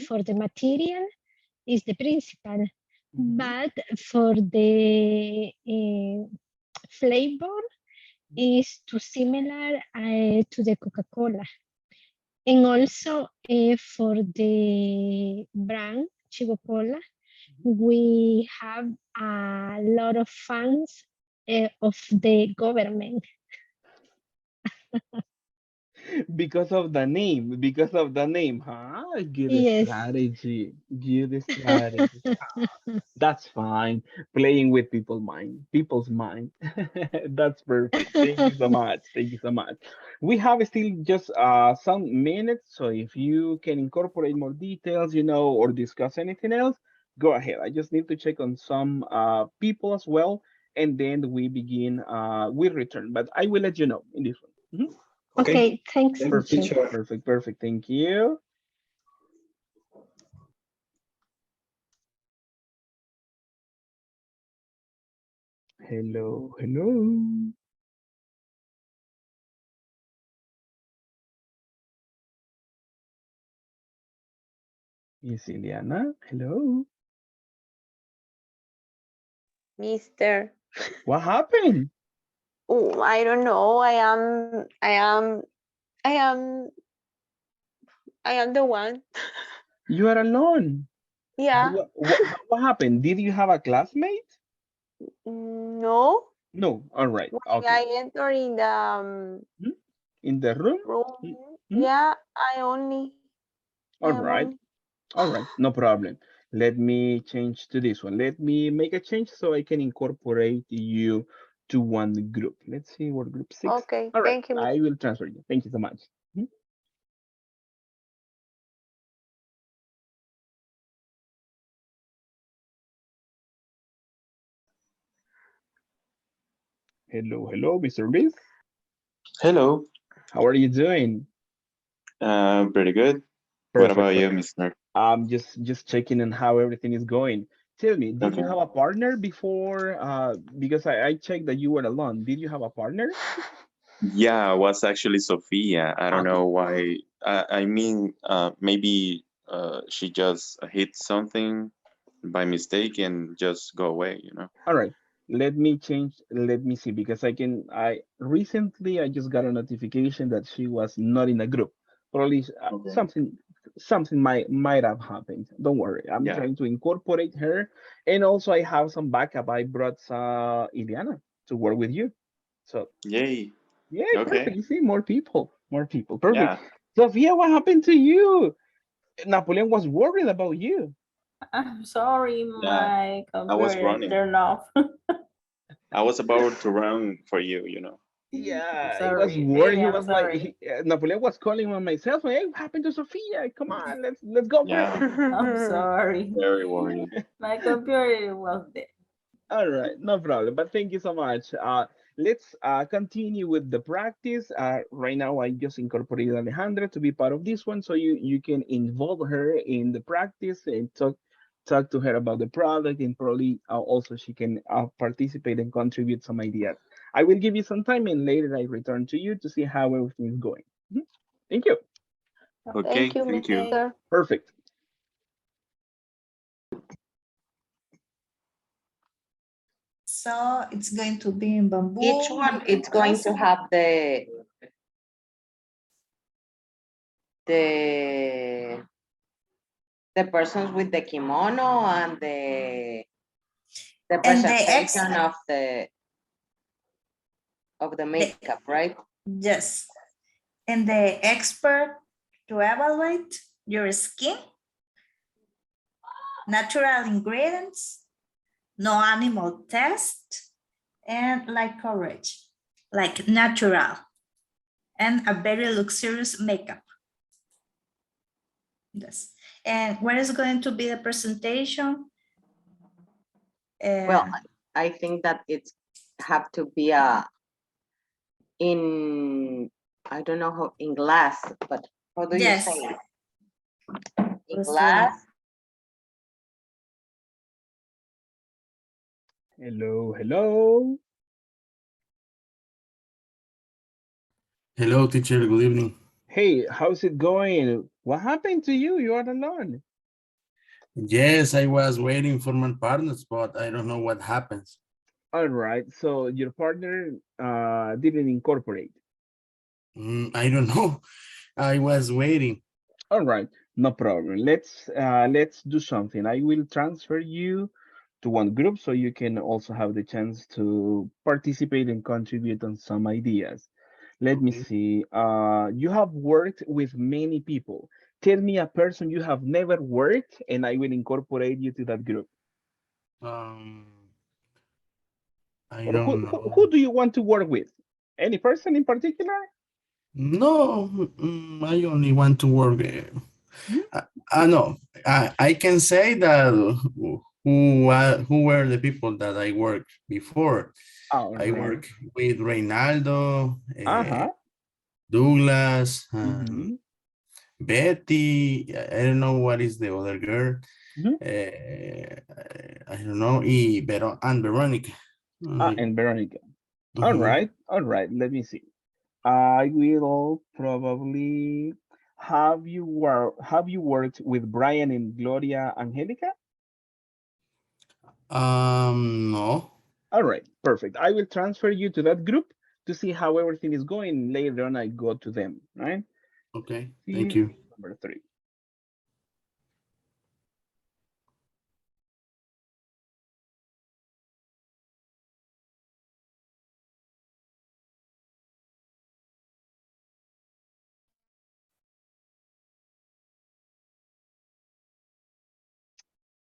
for the material is the principal, but for the flavor is too similar to the Coca-Cola. And also for the brand Chivo-Cola, we have a lot of fans of the government. Because of the name, huh? Good Yes. strategy. Good strategy. That's fine. Playing with people's mind. That's perfect. Thank you so much. Thank you so much. We have still just some minutes, so if you can incorporate more details, or discuss anything else, go ahead. I just need to check on some people as well, and then we begin. We return, but I will let you know in this one. Mhm. Okay, thanks, Perfect. Perfect. Perfect. Thank you. Hello. Hello. Miss Iliana. Hello. Mister. What happened? Oh, I don't know. I am the one. You are alone. Yeah. What happened? Did you have a classmate? No. No. All right. When Okay. I enter in the In the room? room, Mhm. yeah, I only. All I am right. only. All right. No problem. Let me change to this one. Let me make a change so I can incorporate you to one group. Let's see what group 6. Okay. All right. Thank you, I Mister. will transfer you. Thank you so much. Mhm. Hello. Hello, Mr. Luis. Hello. How are you doing? Pretty good. What Perfect. about you, Perfect. Mr.? I'm just checking on how everything is going. Tell me, did you Okay. have a partner before? Because I checked that you were alone. Did you have a partner? Yeah, it was actually Sophia. I don't Okay. know why. I mean, maybe she just hit something by mistake and just go away, you know? All right. Let me change. Let me see because I recently I just got a notification that she was not in a group. Probably Okay. something might have happened. Don't worry. I'm Yeah. trying to incorporate her, and also I have some backup. I brought Iliana to work with you. So Yay. yeah, Okay. perfect. You see, more people, more people. Perfect. Yeah. Sophia, what happened to you? Napoleon was worried about you. I'm sorry, Yeah. my I was computer running. turned off. I was about to run for you, you know? I'm Yeah, he was sorry, worried. really, He I'm was like, sorry. Napoleon was calling on myself. Hey, what happened to Sophia? Come on, let's go for Yeah. it. I'm sorry. Very worried. My computer was dead. All right, no problem. But thank you so much. Let's continue with the practice. Right now, I just incorporated Alejandra to be part of this one, so you can involve her in the practice and talk to her about the product, and probably also she can participate and contribute some ideas. I will give you some time, and later I return to you to see how everything is going. Mhm. Thank you. Okay, Thank you, thank you. mister. Perfect. So it's going to be in bamboo. Each one it's going to have the the persons with the kimono and the And the presentation of the makeup, right? Yes. And the expert to evaluate your skin, natural ingredients, no animal test, and like courage, like natural, and a very luxurious makeup. Yes. And where is going to be the presentation? Well, I think that it's have to be in, I don't know how, in glass, but how do you Yes. say it? In Let's glass. Hello, hello. Hello, teacher. Good evening. Hey, how's it going? What happened to you? You are alone. Yes, I was waiting for my partners, but I don't know what happens. All right. So your partner didn't incorporate. I don't know. I was waiting. All right, no problem. Let's do something. I will transfer you to one group so you can also have the chance to participate and contribute on some ideas. Let me Okay. see. You have worked with many people. Tell me a person you have never worked, and I will incorporate you to that group. Um, I Or don't know. who do you want to work with? Any person in particular? No, I only want to work. No, I can say that who were the people that I worked before. All I right. work with Reynaldo, Uh-huh. Douglas, Mm-hmm. Betty. I don't know what is the other girl. Mm-hmm. I don't know. And Veronica. And Veronica. Mhm. All right. Let me see. I will probably have you worked with Brian and Gloria Angelica? No. All right, perfect. I will transfer you to that group to see how everything is going. Later on, I go to them. Right? Okay. See Thank you. number 3.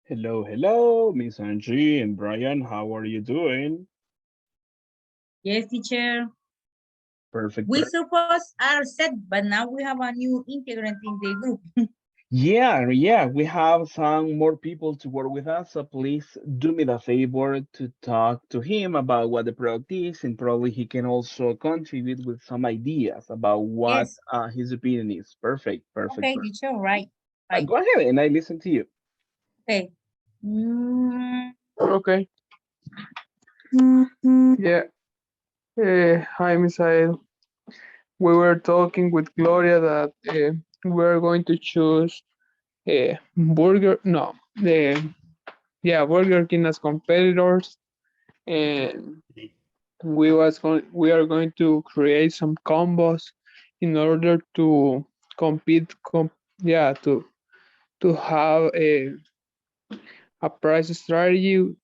Hello, hello, Miss Angie and Brian. How are you doing? Yes, teacher. Perfect. We suppose are set, but now we have a new integrant in the group. Yeah, we have some more people to work with us, so please do me the favor to talk to him about what the product is, and probably he can also contribute with some ideas about what Yes. his opinion is. Perfect. Okay, teacher, right. Fine. Go ahead, and I listen to you. Okay. Okay. Yeah. Hi, Misael. We were talking with Gloria that we're going to choose Burger. No, Burger King as competitors, and we are going to create some combos in order to compete. To have a price strategy.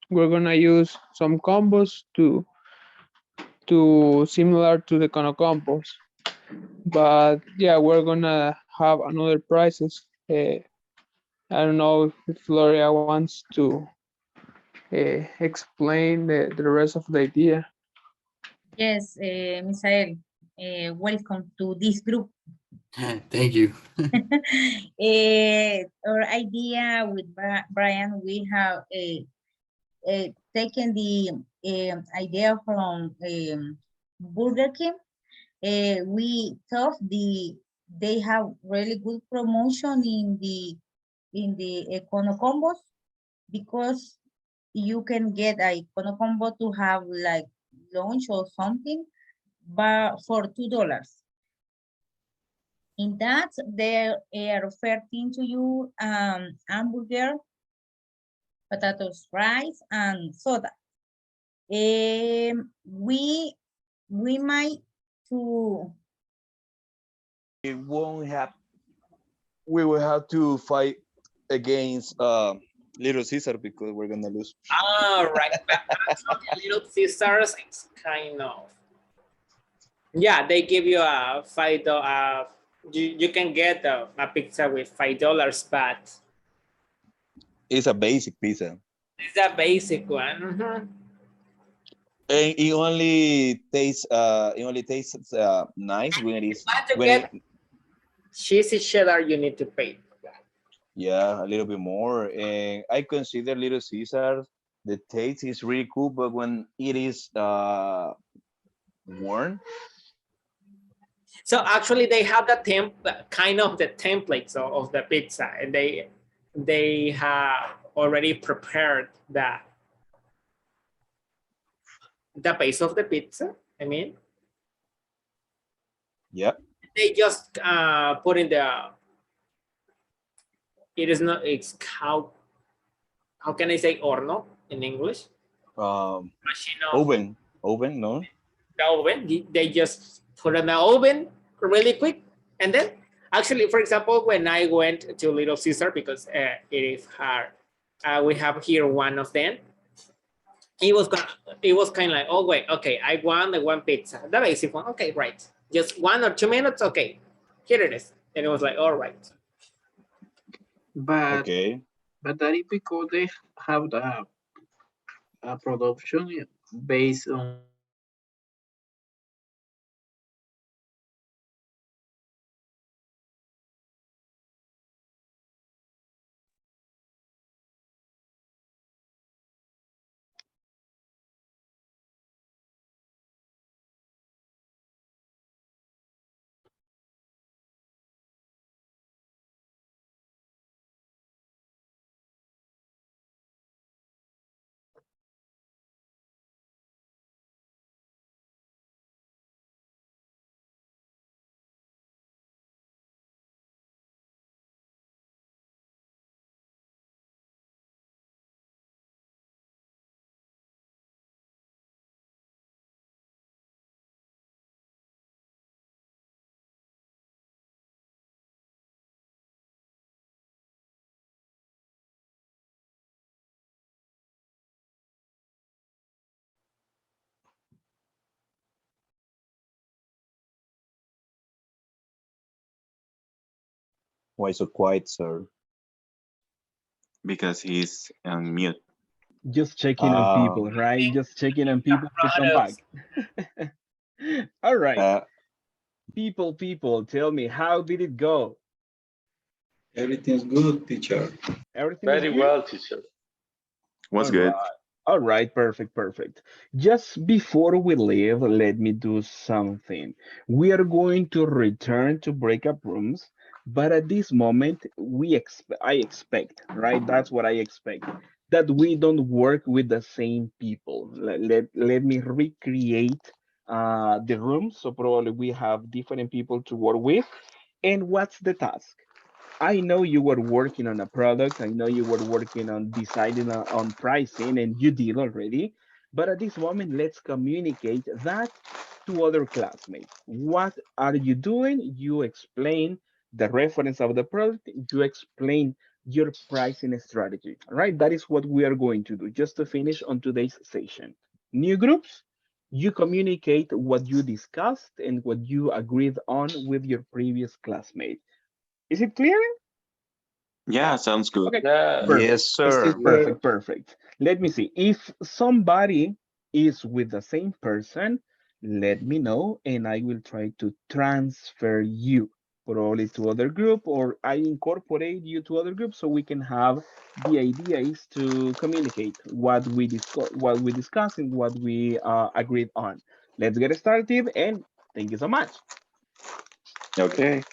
We're gonna use some combos to similar to the Kono combos, but yeah, we're gonna have another prices. I don't know if Gloria wants to explain the rest of the idea. Yes, Misael, welcome to this group. Thank you. Our idea with Brian, we have taken the idea from Burger King. We thought they have really good promotion in the Econo combos, because you can get a Econo combo to have like lunch or something, but for $2. In that, they are offering to you hamburger, potatoes, rice, and soda. We might to We won't have. We will have to fight against Little Caesar because we're gonna lose. All right, but actually, Little Caesars, it's kind of, yeah, they give you a $5. You can get a pizza with $5, but It's a basic pizza. it's a basic one. Mhm. And it only tastes nice when it is To when get it, cheesy cheddar, you need to pay. yeah, a little bit more. And I consider Little Caesars, the taste is really cool, but when it is warm, So actually, they have the kind of the templates of the pizza, and they have already prepared the base of the pizza. I mean, yeah, they just put in the. It is not. It's how can I say horno in English? Machine of oven, no. the oven. They just put in the oven really quick, and then actually, for example, when I went to Little Caesar, because it is hard, we have here one of them. It was kind of like, oh wait, okay, I want the one pizza, the basic one. Okay, right, just 1 or 2 minutes. Okay, here it is, and it was like, all right. But okay, but that is because they have the production based on why so quiet, sir? Because he's on mute. Just checking on people, right? Just checking on people to come back. All right. People, tell me, how did it go? Everything's good, teacher. Everything is Very good? well, teacher. Was All good. right. All right, perfect, perfect. Just before we leave, let me do something. We are going to return to breakup rooms, but at this moment, I expect, right? That's what I expect, that we don't work with the same people. Let me recreate the room. So probably we have different people to work with. And what's the task? I know you were working on a product. I know you were working on deciding on pricing, and you did already. But at this moment, let's communicate that to other classmates. What are you doing? You explain the reference of the product. You explain your pricing strategy. All right, that is what we are going to do. Just to finish on today's session. New groups, you communicate what you discussed and what you agreed on with your previous classmate. Is it clear? Yeah, sounds good. Okay, Yes, perfect, sir. perfect, perfect. Let me see. If somebody is with the same person, let me know and I will try to transfer you probably to other group, or I incorporate you to other groups so we can have the idea is to communicate what we discussed and what we agreed on. Let's get started and thank you so much. Okay.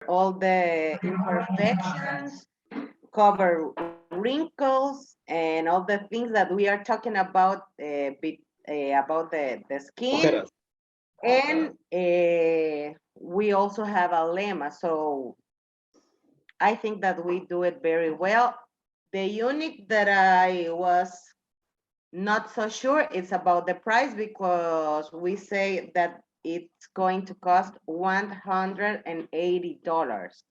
All the imperfections, cover wrinkles, and all the things that we are talking about about the skin. And we also have a lemma. So I think that we do it very well. The unit that I was not so sure is about the price, because we say that it's going to cost $180.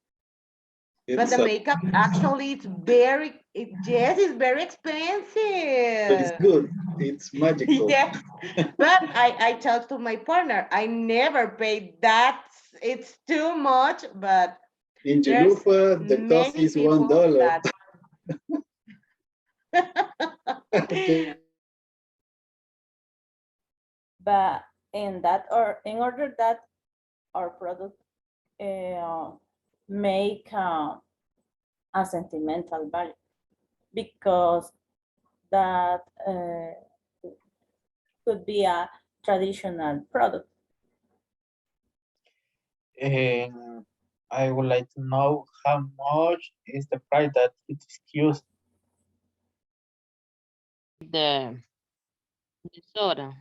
But the makeup actually it's yes, it's very expensive. But it's good. It's magical. Yes. But I talked to my partner. I never paid that. It's too much, but In there's Jalupa, the cost many is people $1. that But in that, or in order that our product make a sentimental value, because that could be a traditional product. And I would like to know how much is the price that it is used. The soda.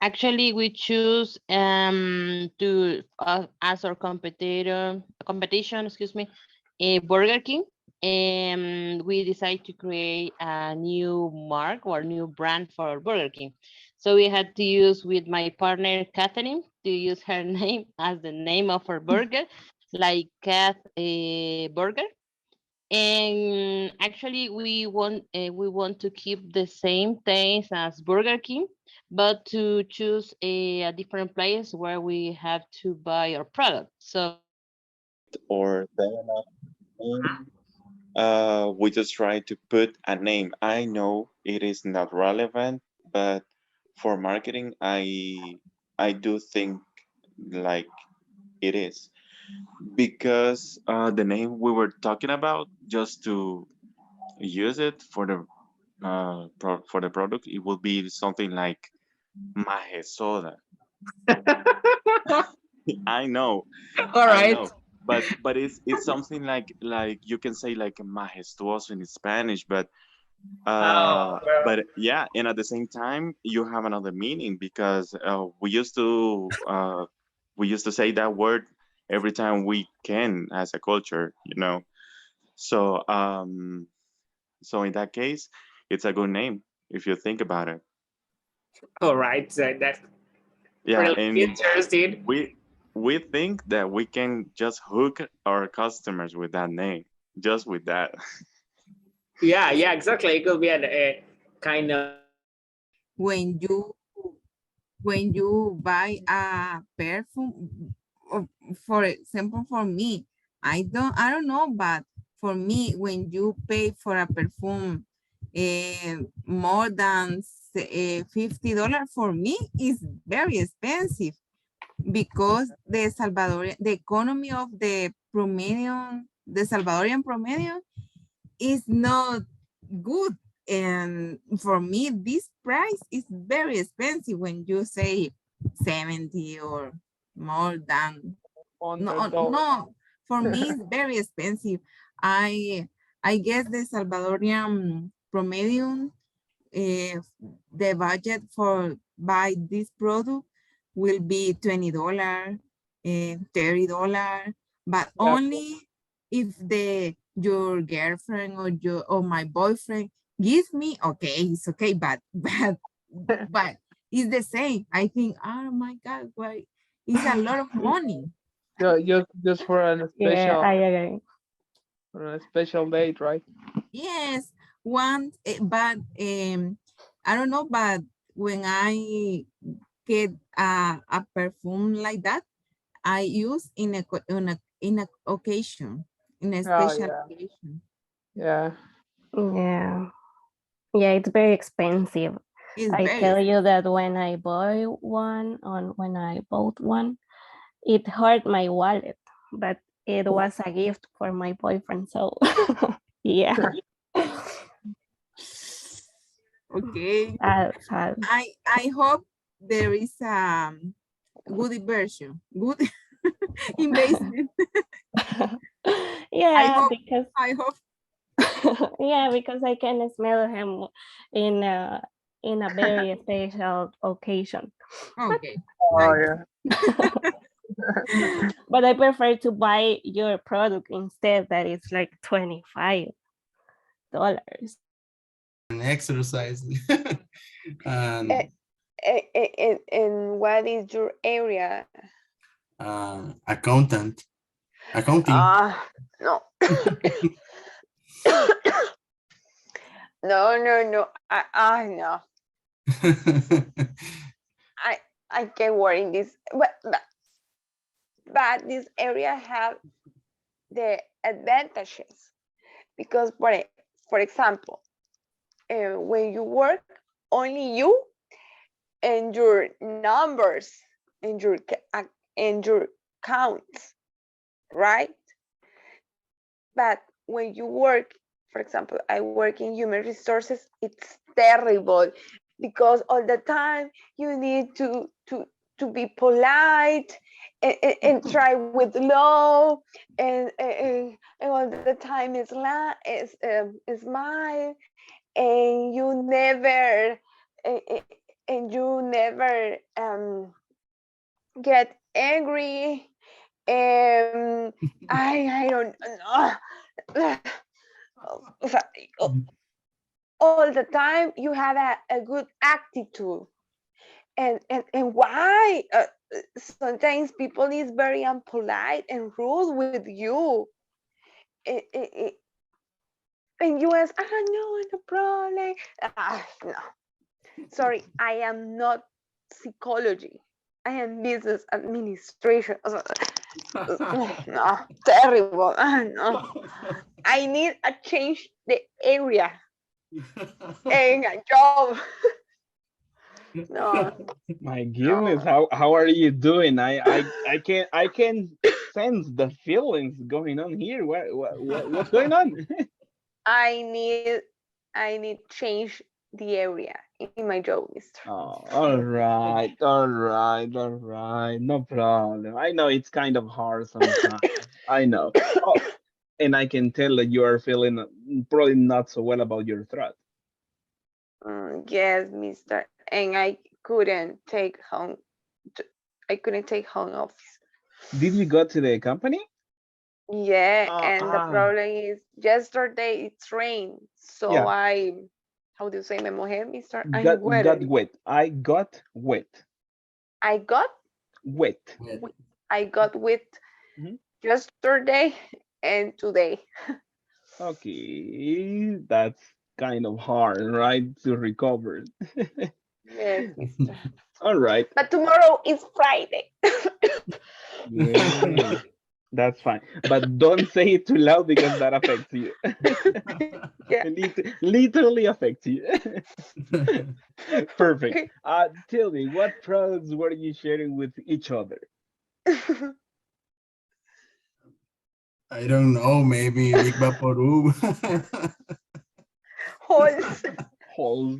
Actually, we choose to as our competition, excuse me, a Burger King, and we decide to create a new mark or new brand for Burger King. So we had to use with my partner Catherine to use her name as the name of her burger, like Kath Burger. And actually, we want to keep the same taste as Burger King, but to choose a different place where we have to buy our product. So Or we just try to put a name. I know it is not relevant, but for marketing, I do think like it is because the name we were talking about, just to use it for the for the product, it will be something like Maje Soda. I know, All I right. know, but it's something like you can say like majestuoso in Spanish, Oh, bro. but yeah, and at the same time you have another meaning because we used to say that word every time we can as a culture, you know. So so in that case, it's a good name if you think about it. All right. So that's Yeah, really and interesting. we think that we can just hook our customers with that name, just with that. Yeah, yeah, exactly. It could be a kind of. When you buy a perfume, for example, for me, I don't know, but for me, when you pay for a perfume more than $50, for me is very expensive because the economy of the Salvadorian promedio is not good. And for me, this price is very expensive when you say 70 or more than. No, $100. no, for me, it's very expensive. I I guess the Salvadorian promedio, if the budget for buy this product will be $20, $30, but Yeah, only if your girlfriend or my boyfriend gives me, okay, it's okay, but but it's the same. I think, oh my God, why it's a lot of money. just for an Yeah, special I agree. for a special date, right? Yes, but I don't know, but when I get a perfume like that, I use in a occasion, in a Oh special yeah, occasion. yeah. Yeah. Yeah, it's very expensive. It's I very tell you that when I bought one, it hurt my wallet, but it was a gift for my boyfriend. So yeah. okay. Sad. I hope there is a good version, good investment. I Yeah, hope. because I hope. yeah, because I can smell him in a very special occasion. Okay. Oh Nice. yeah. But I prefer to buy your product instead that it's like $25. And exercise. Eh, And and what is your area? accountant. Accounting. No. No. No. I I can work in this, but this area have the advantages because for example, when you work, only you and your numbers and and your counts, right? But when you work, for example, I work in human resources, it's terrible because all the time you need to be polite and try with love and all the time is smile and you never and you never get angry. I don't know. O sea, all the time you have a good attitude, and why sometimes people is very unpolite and rude with you. It, and you ask, no, no problem. No, sorry, I am not psychology. I am business administration. No, terrible. No. I need a change the area and a job. No. My goodness, how are you doing? I can sense the feelings going on here. What's going on? I need change the area in my job, mister. Oh, all right, all right, all right. No problem. I know it's kind of hard sometimes. I know. Oh, and I can tell that you are feeling probably not so well about your throat. Yes, mister. And I couldn't take home office. Did you go to the company? Yeah, and the problem is yesterday it's rained. So Yeah. how do you say me mojé, mister? I'm Got wet. wet. I got wet. I got Wet. I got wet Mhm. yesterday and today. Okay, that's kind of hard, right, to recover. Yes, mister. All right. But tomorrow is Friday. Yeah, that's fine. But don't say it too loud because that affects you. Yeah. Literally affects you. Perfect. Tell me, what products were you sharing with each other? I don't know, maybe Big Vaporub. Holes. Holes.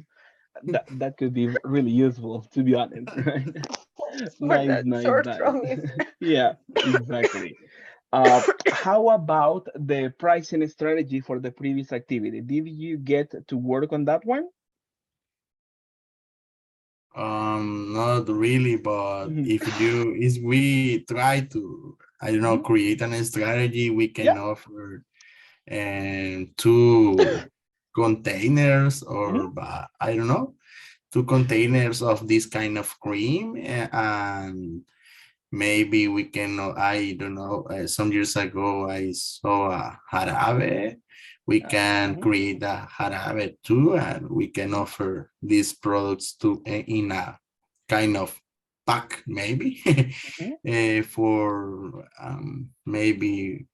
That could be really useful, to be honest, right? For Nice, that nice, short nice. from mister. Yeah, exactly. How about the pricing strategy for the previous activity? Did you get to work on that one? Not really, but if we try to, I don't know, create a strategy, we can offer two containers or I don't know, two containers of this kind of cream, and maybe we can, I don't know, some years ago I saw a jarabe. We can create a jarabe too, and we can offer these products to in a kind of pack, maybe for maybe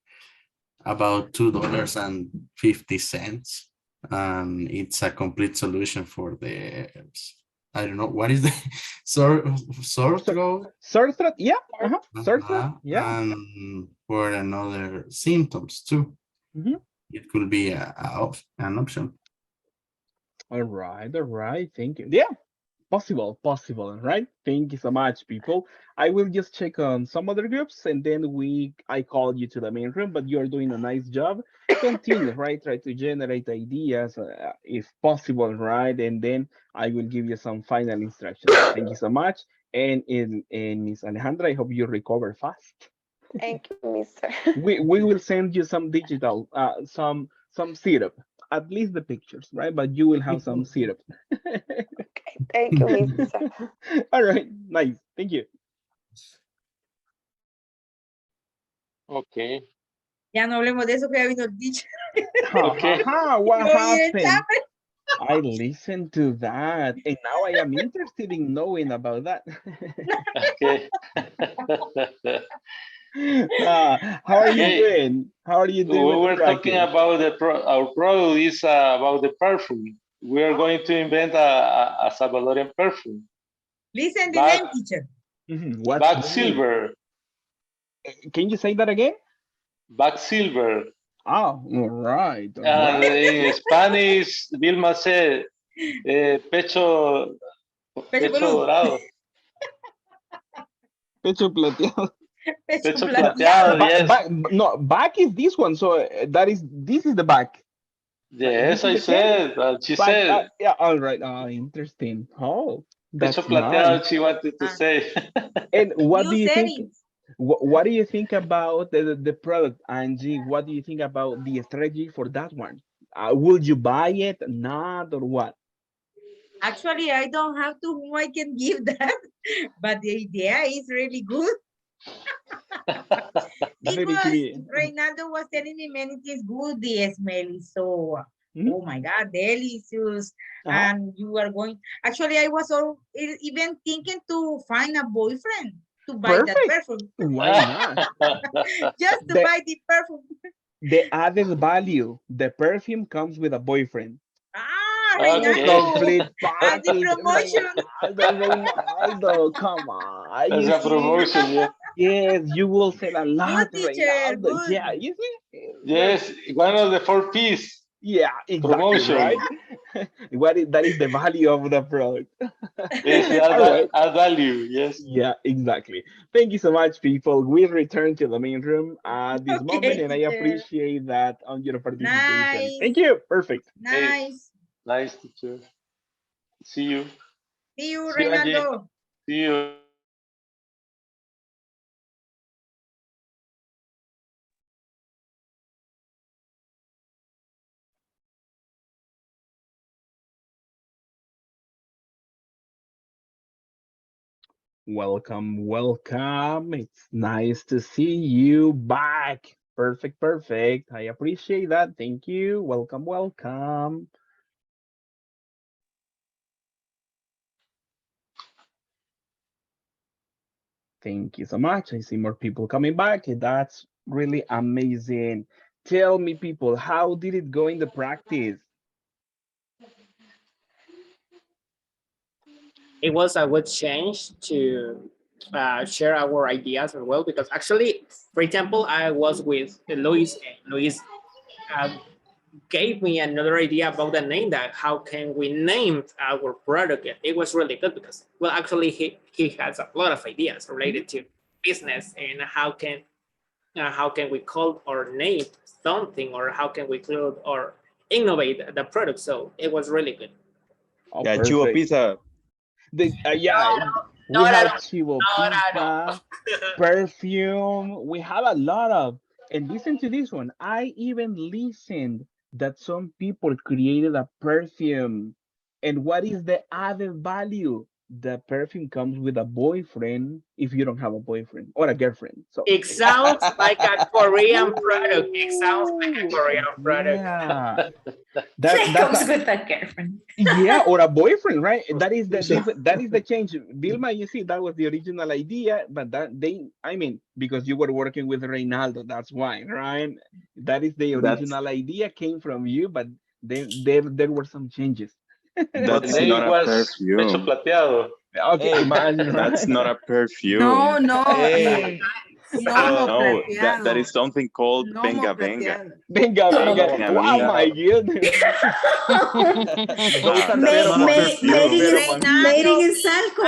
about $2.50. And it's a complete solution for the, I don't know, what is the sore throat? Sore throat, yeah. Sore throat, yeah. And for another symptoms too. It could be an option. All right. Thank you. Yeah, possible, right? Thank you so much, people. I will just check on some other groups and then I call you to the main room, but you're doing a nice job. Continue, right? Try to generate ideas if possible, right? And then I will give you some final instructions. Thank you so much. And Miss Alejandra, I hope you recover fast. Thank you, mister. We will send you some digital, some syrup, at least the pictures, right? But you will have some syrup. Thank you, mister. All right, nice. Thank you. Okay. Ya no hablemos de eso que ya vino el teacher. Okay. What Yo oí el happened? examen. I listened to that, and now I am interested in knowing about that. Okay. How are you Okay. doing? How are you doing We with the were talking practice? about our product is about the perfume. We are going to invent a Salvadorian perfume. Listen the Back, name, teacher. What's back the name? silver. Can you say that again? Back silver. Oh, all right. And in Spanish, Vilma said, pecho dorado. Pecho plateado. Pecho plateado, yes. No, back is this one. So this is the back. Yes, This is I the said. She back, said. yeah, all right. Interesting. Oh, That's Choplateado, nice. she wanted to say. And what do You you said think? it. What do you think about the product, Angie? What do you think about the strategy for that one? Would you buy it, not, or what? Actually, I don't have to whom I can give that, but the idea is really good Very because clear. Reynaldo was telling me many things good. The smell is so, Mhm. oh my God, delicious. Uh-huh. And you are going, actually, I was all, even thinking to find a boyfriend to buy that Perfect. perfume, Why not? just to The buy the perfume. the added value, the perfume comes with a boyfriend. Ah, The Reynaldo, complete as the package, promotion. Reynaldo, come on. As You a see? promotion, yeah. Yes, you will sell a Good lot, teacher, Reynaldo. good. Yeah, you see? Well, Yes, one of the 4 piece yeah, exactly, promotion. right? That is the value of the product. Yes, All right. add value. Yes. Yeah, exactly. Thank you so much, people. We return to the main room at this moment, Okay, and I teacher. appreciate that on your participation. Nice, Thank you. Perfect. Hey, nice. nice teacher. See you. See you, See you, Angie. Reynaldo. See you. Welcome, welcome. It's nice to see you back. Perfect, perfect. I appreciate that. Thank you. Welcome, welcome. Thank you so much. I see more people coming back. That's really amazing. Tell me, people, how did it go in the practice? It was a good change to share our ideas as well, because actually, for example, I was with Luis, and Luis uh, gave me another idea about the name, that how can we name our product. It was really good because, well, actually he has a lot of ideas related to business and how can we call or name something, or how can we call or innovate the product. So it was really good. Oh, Yeah, chulo perfect. pizza. Yeah, we Not at have all. chivo Not at all. pizza, perfume. We have a lot of. And listen to this one. I even listened that some people created a perfume. And what is the added value? The perfume comes with a boyfriend if you don't have a boyfriend or a girlfriend. So, It sounds like a Korean product. It sounds like a ooh, Korean product. yeah. It That's comes a, with a girlfriend. yeah, or a boyfriend, right? That is the different. That is the change. Vilma, you see, that was the original idea, but that they, I mean, because you were working with Reynaldo, that's why, right? That is the That's original idea came from you, but then there were some changes. The that's not name a was Pecho perfume. Plateado. Okay, Hey, imagine, That's right? not a perfume. No, no, hey, Lomo No, that plateado. is something called Lomo Venga Venga. plateado. Venga, ah, venga. lomo Venga Oh Venga. my plateado. goodness. Those are That's Made, not a pheromones. made, made perfume. in, Pheromones. made Reynaldo, in Salco.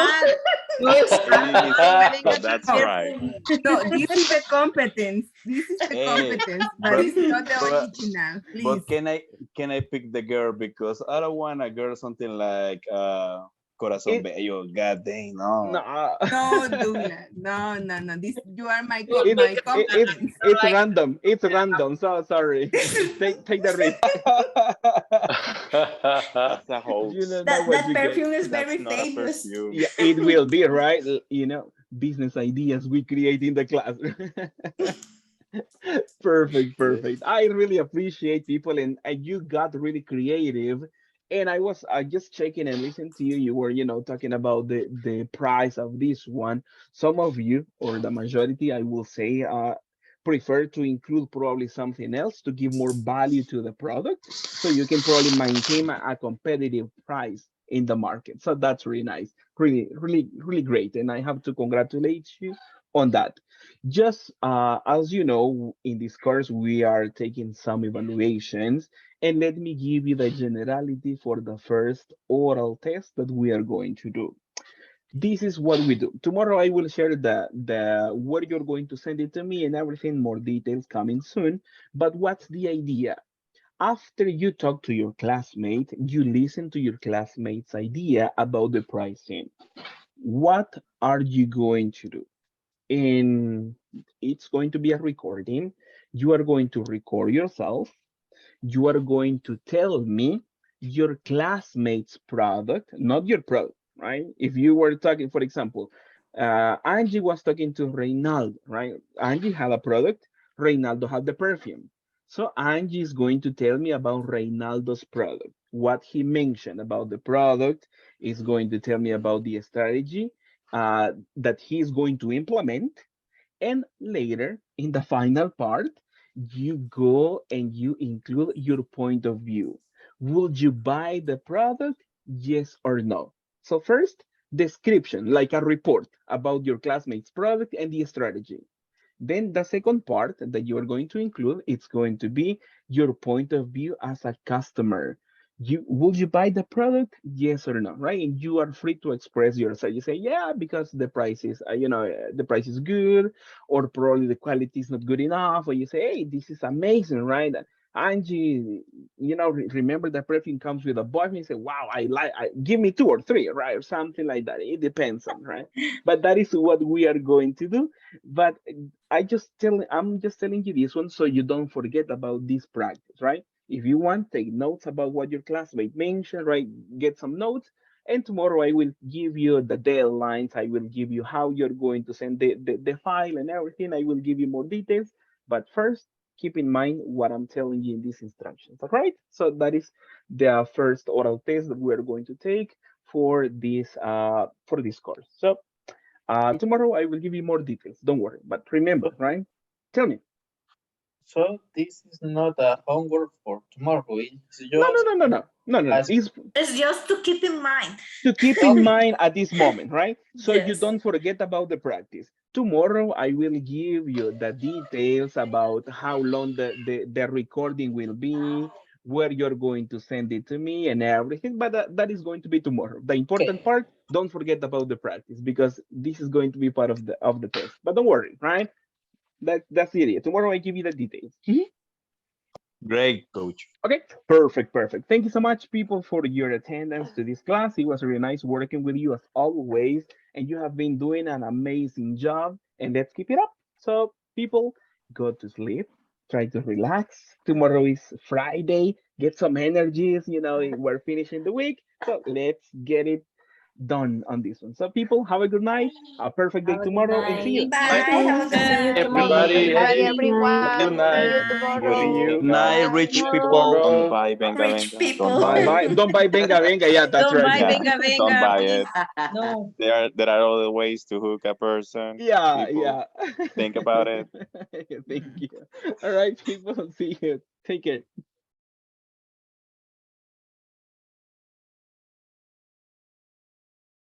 Hey, Venga tu That's No, right. perfume. no, this is the competence. This is the hey, competence, but but it's not the but original. Please. but can I pick the girl because I don't want a girl something like Corazón It, Bello. God dang, no. no. No, Douglas. No, no, no. This you are it's my it, it's competence. it's random. It's random. So sorry. Take the risk. That's a You hoax. don't know That what that you get. perfume is That's very not a famous. perfume. Yeah, it will be right. Business ideas we create in the class. Perfect, Yeah. perfect. I really appreciate people, and you got really creative. And I was just checking and listening to you. You were, talking about the price of this one. Some of you, or the majority, I will say, prefer to include probably something else to give more value to the product, so you can probably maintain a competitive price in the market. So that's really nice, really, really, really great, and I have to congratulate you on that. Just as you know, in this course, we are taking some evaluations, and let me give you the generality for the first oral test that we are going to do. This is what we do. Tomorrow I will share the where you're going to send it to me and everything, more details coming soon. But what's the idea? After you talk to your classmate, you listen to your classmate's idea about the pricing. What are you going to do? And it's going to be a recording. You are going to record yourself. You are going to tell me your classmate's product, not your product, right? If you were talking, for example, Angie was talking to Reynaldo, right? Angie had a product, Reynaldo had the perfume. So Angie is going to tell me about Reynaldo's product. What he mentioned about the product is going to tell me about the strategy that he is going to implement, and later, in the final part, you go and you include your point of view. Would you buy the product? Yes or no? So first, description, like a report about your classmate's product and the strategy. Then the second part that you are going to include, it's going to be your point of view as a customer. Will you buy the product? Yes or no, right? And you are free to express yourself. You say, yeah, because the price is, the price is good, or probably the quality is not good enough, or you say, hey, this is amazing, right? Angie, remember that perfume comes with a boyfriend. You say, wow, give me two or three, right? Or something like that. It depends on, right? But that is what we are going to do. But I'm just telling you this one so you don't forget about this practice, right? If you want, take notes about what your classmate mentioned, right? Get some notes. And tomorrow I will give you the deadlines. I will give you how you're going to send the file and everything. I will give you more details. But first, keep in mind what I'm telling you in these instructions. All right. So that is the first oral test that we're going to take for this course. So tomorrow I will give you more details. Don't worry. But remember, right? Tell me. So this is not a homework for tomorrow. It's just No. It's just to keep in mind. To keep in mind at this moment, right? So you Yes. don't forget about the practice. Tomorrow I will give you the details about how long the recording will be, where you're going to send it to me and everything, but that is going to be tomorrow. The important part, don't forget about the practice because this is going to be part of the test. But don't worry, right? That's the idea. Tomorrow I give you the details. Great, coach. Okay, perfect. Thank you so much, people, for your attendance to this class. It was really nice working with you as always, and you have been doing an amazing job. And let's keep it up. So, people, go to sleep. Try to relax. Tomorrow is Friday. Get some energies. We're finishing the week, so let's get it done on this one. So, people, have a good night, a perfect day Have a good tomorrow, and see night. you. Bye. Bye. Have a good See you night. tomorrow. Everybody, Bye, hey, everyone. good See night. you See tomorrow. you Night, guys. rich See you people. Don't tomorrow. buy Venga Rich Venga. Don't people. buy it. Don't buy Venga Venga. Yeah, that's Don't right, buy Yeah, people. venga don't venga, buy please. it. No. There are other ways to hook a person. Yeah, People, yeah. think about it. Thank you. All right, people. See you. Take care.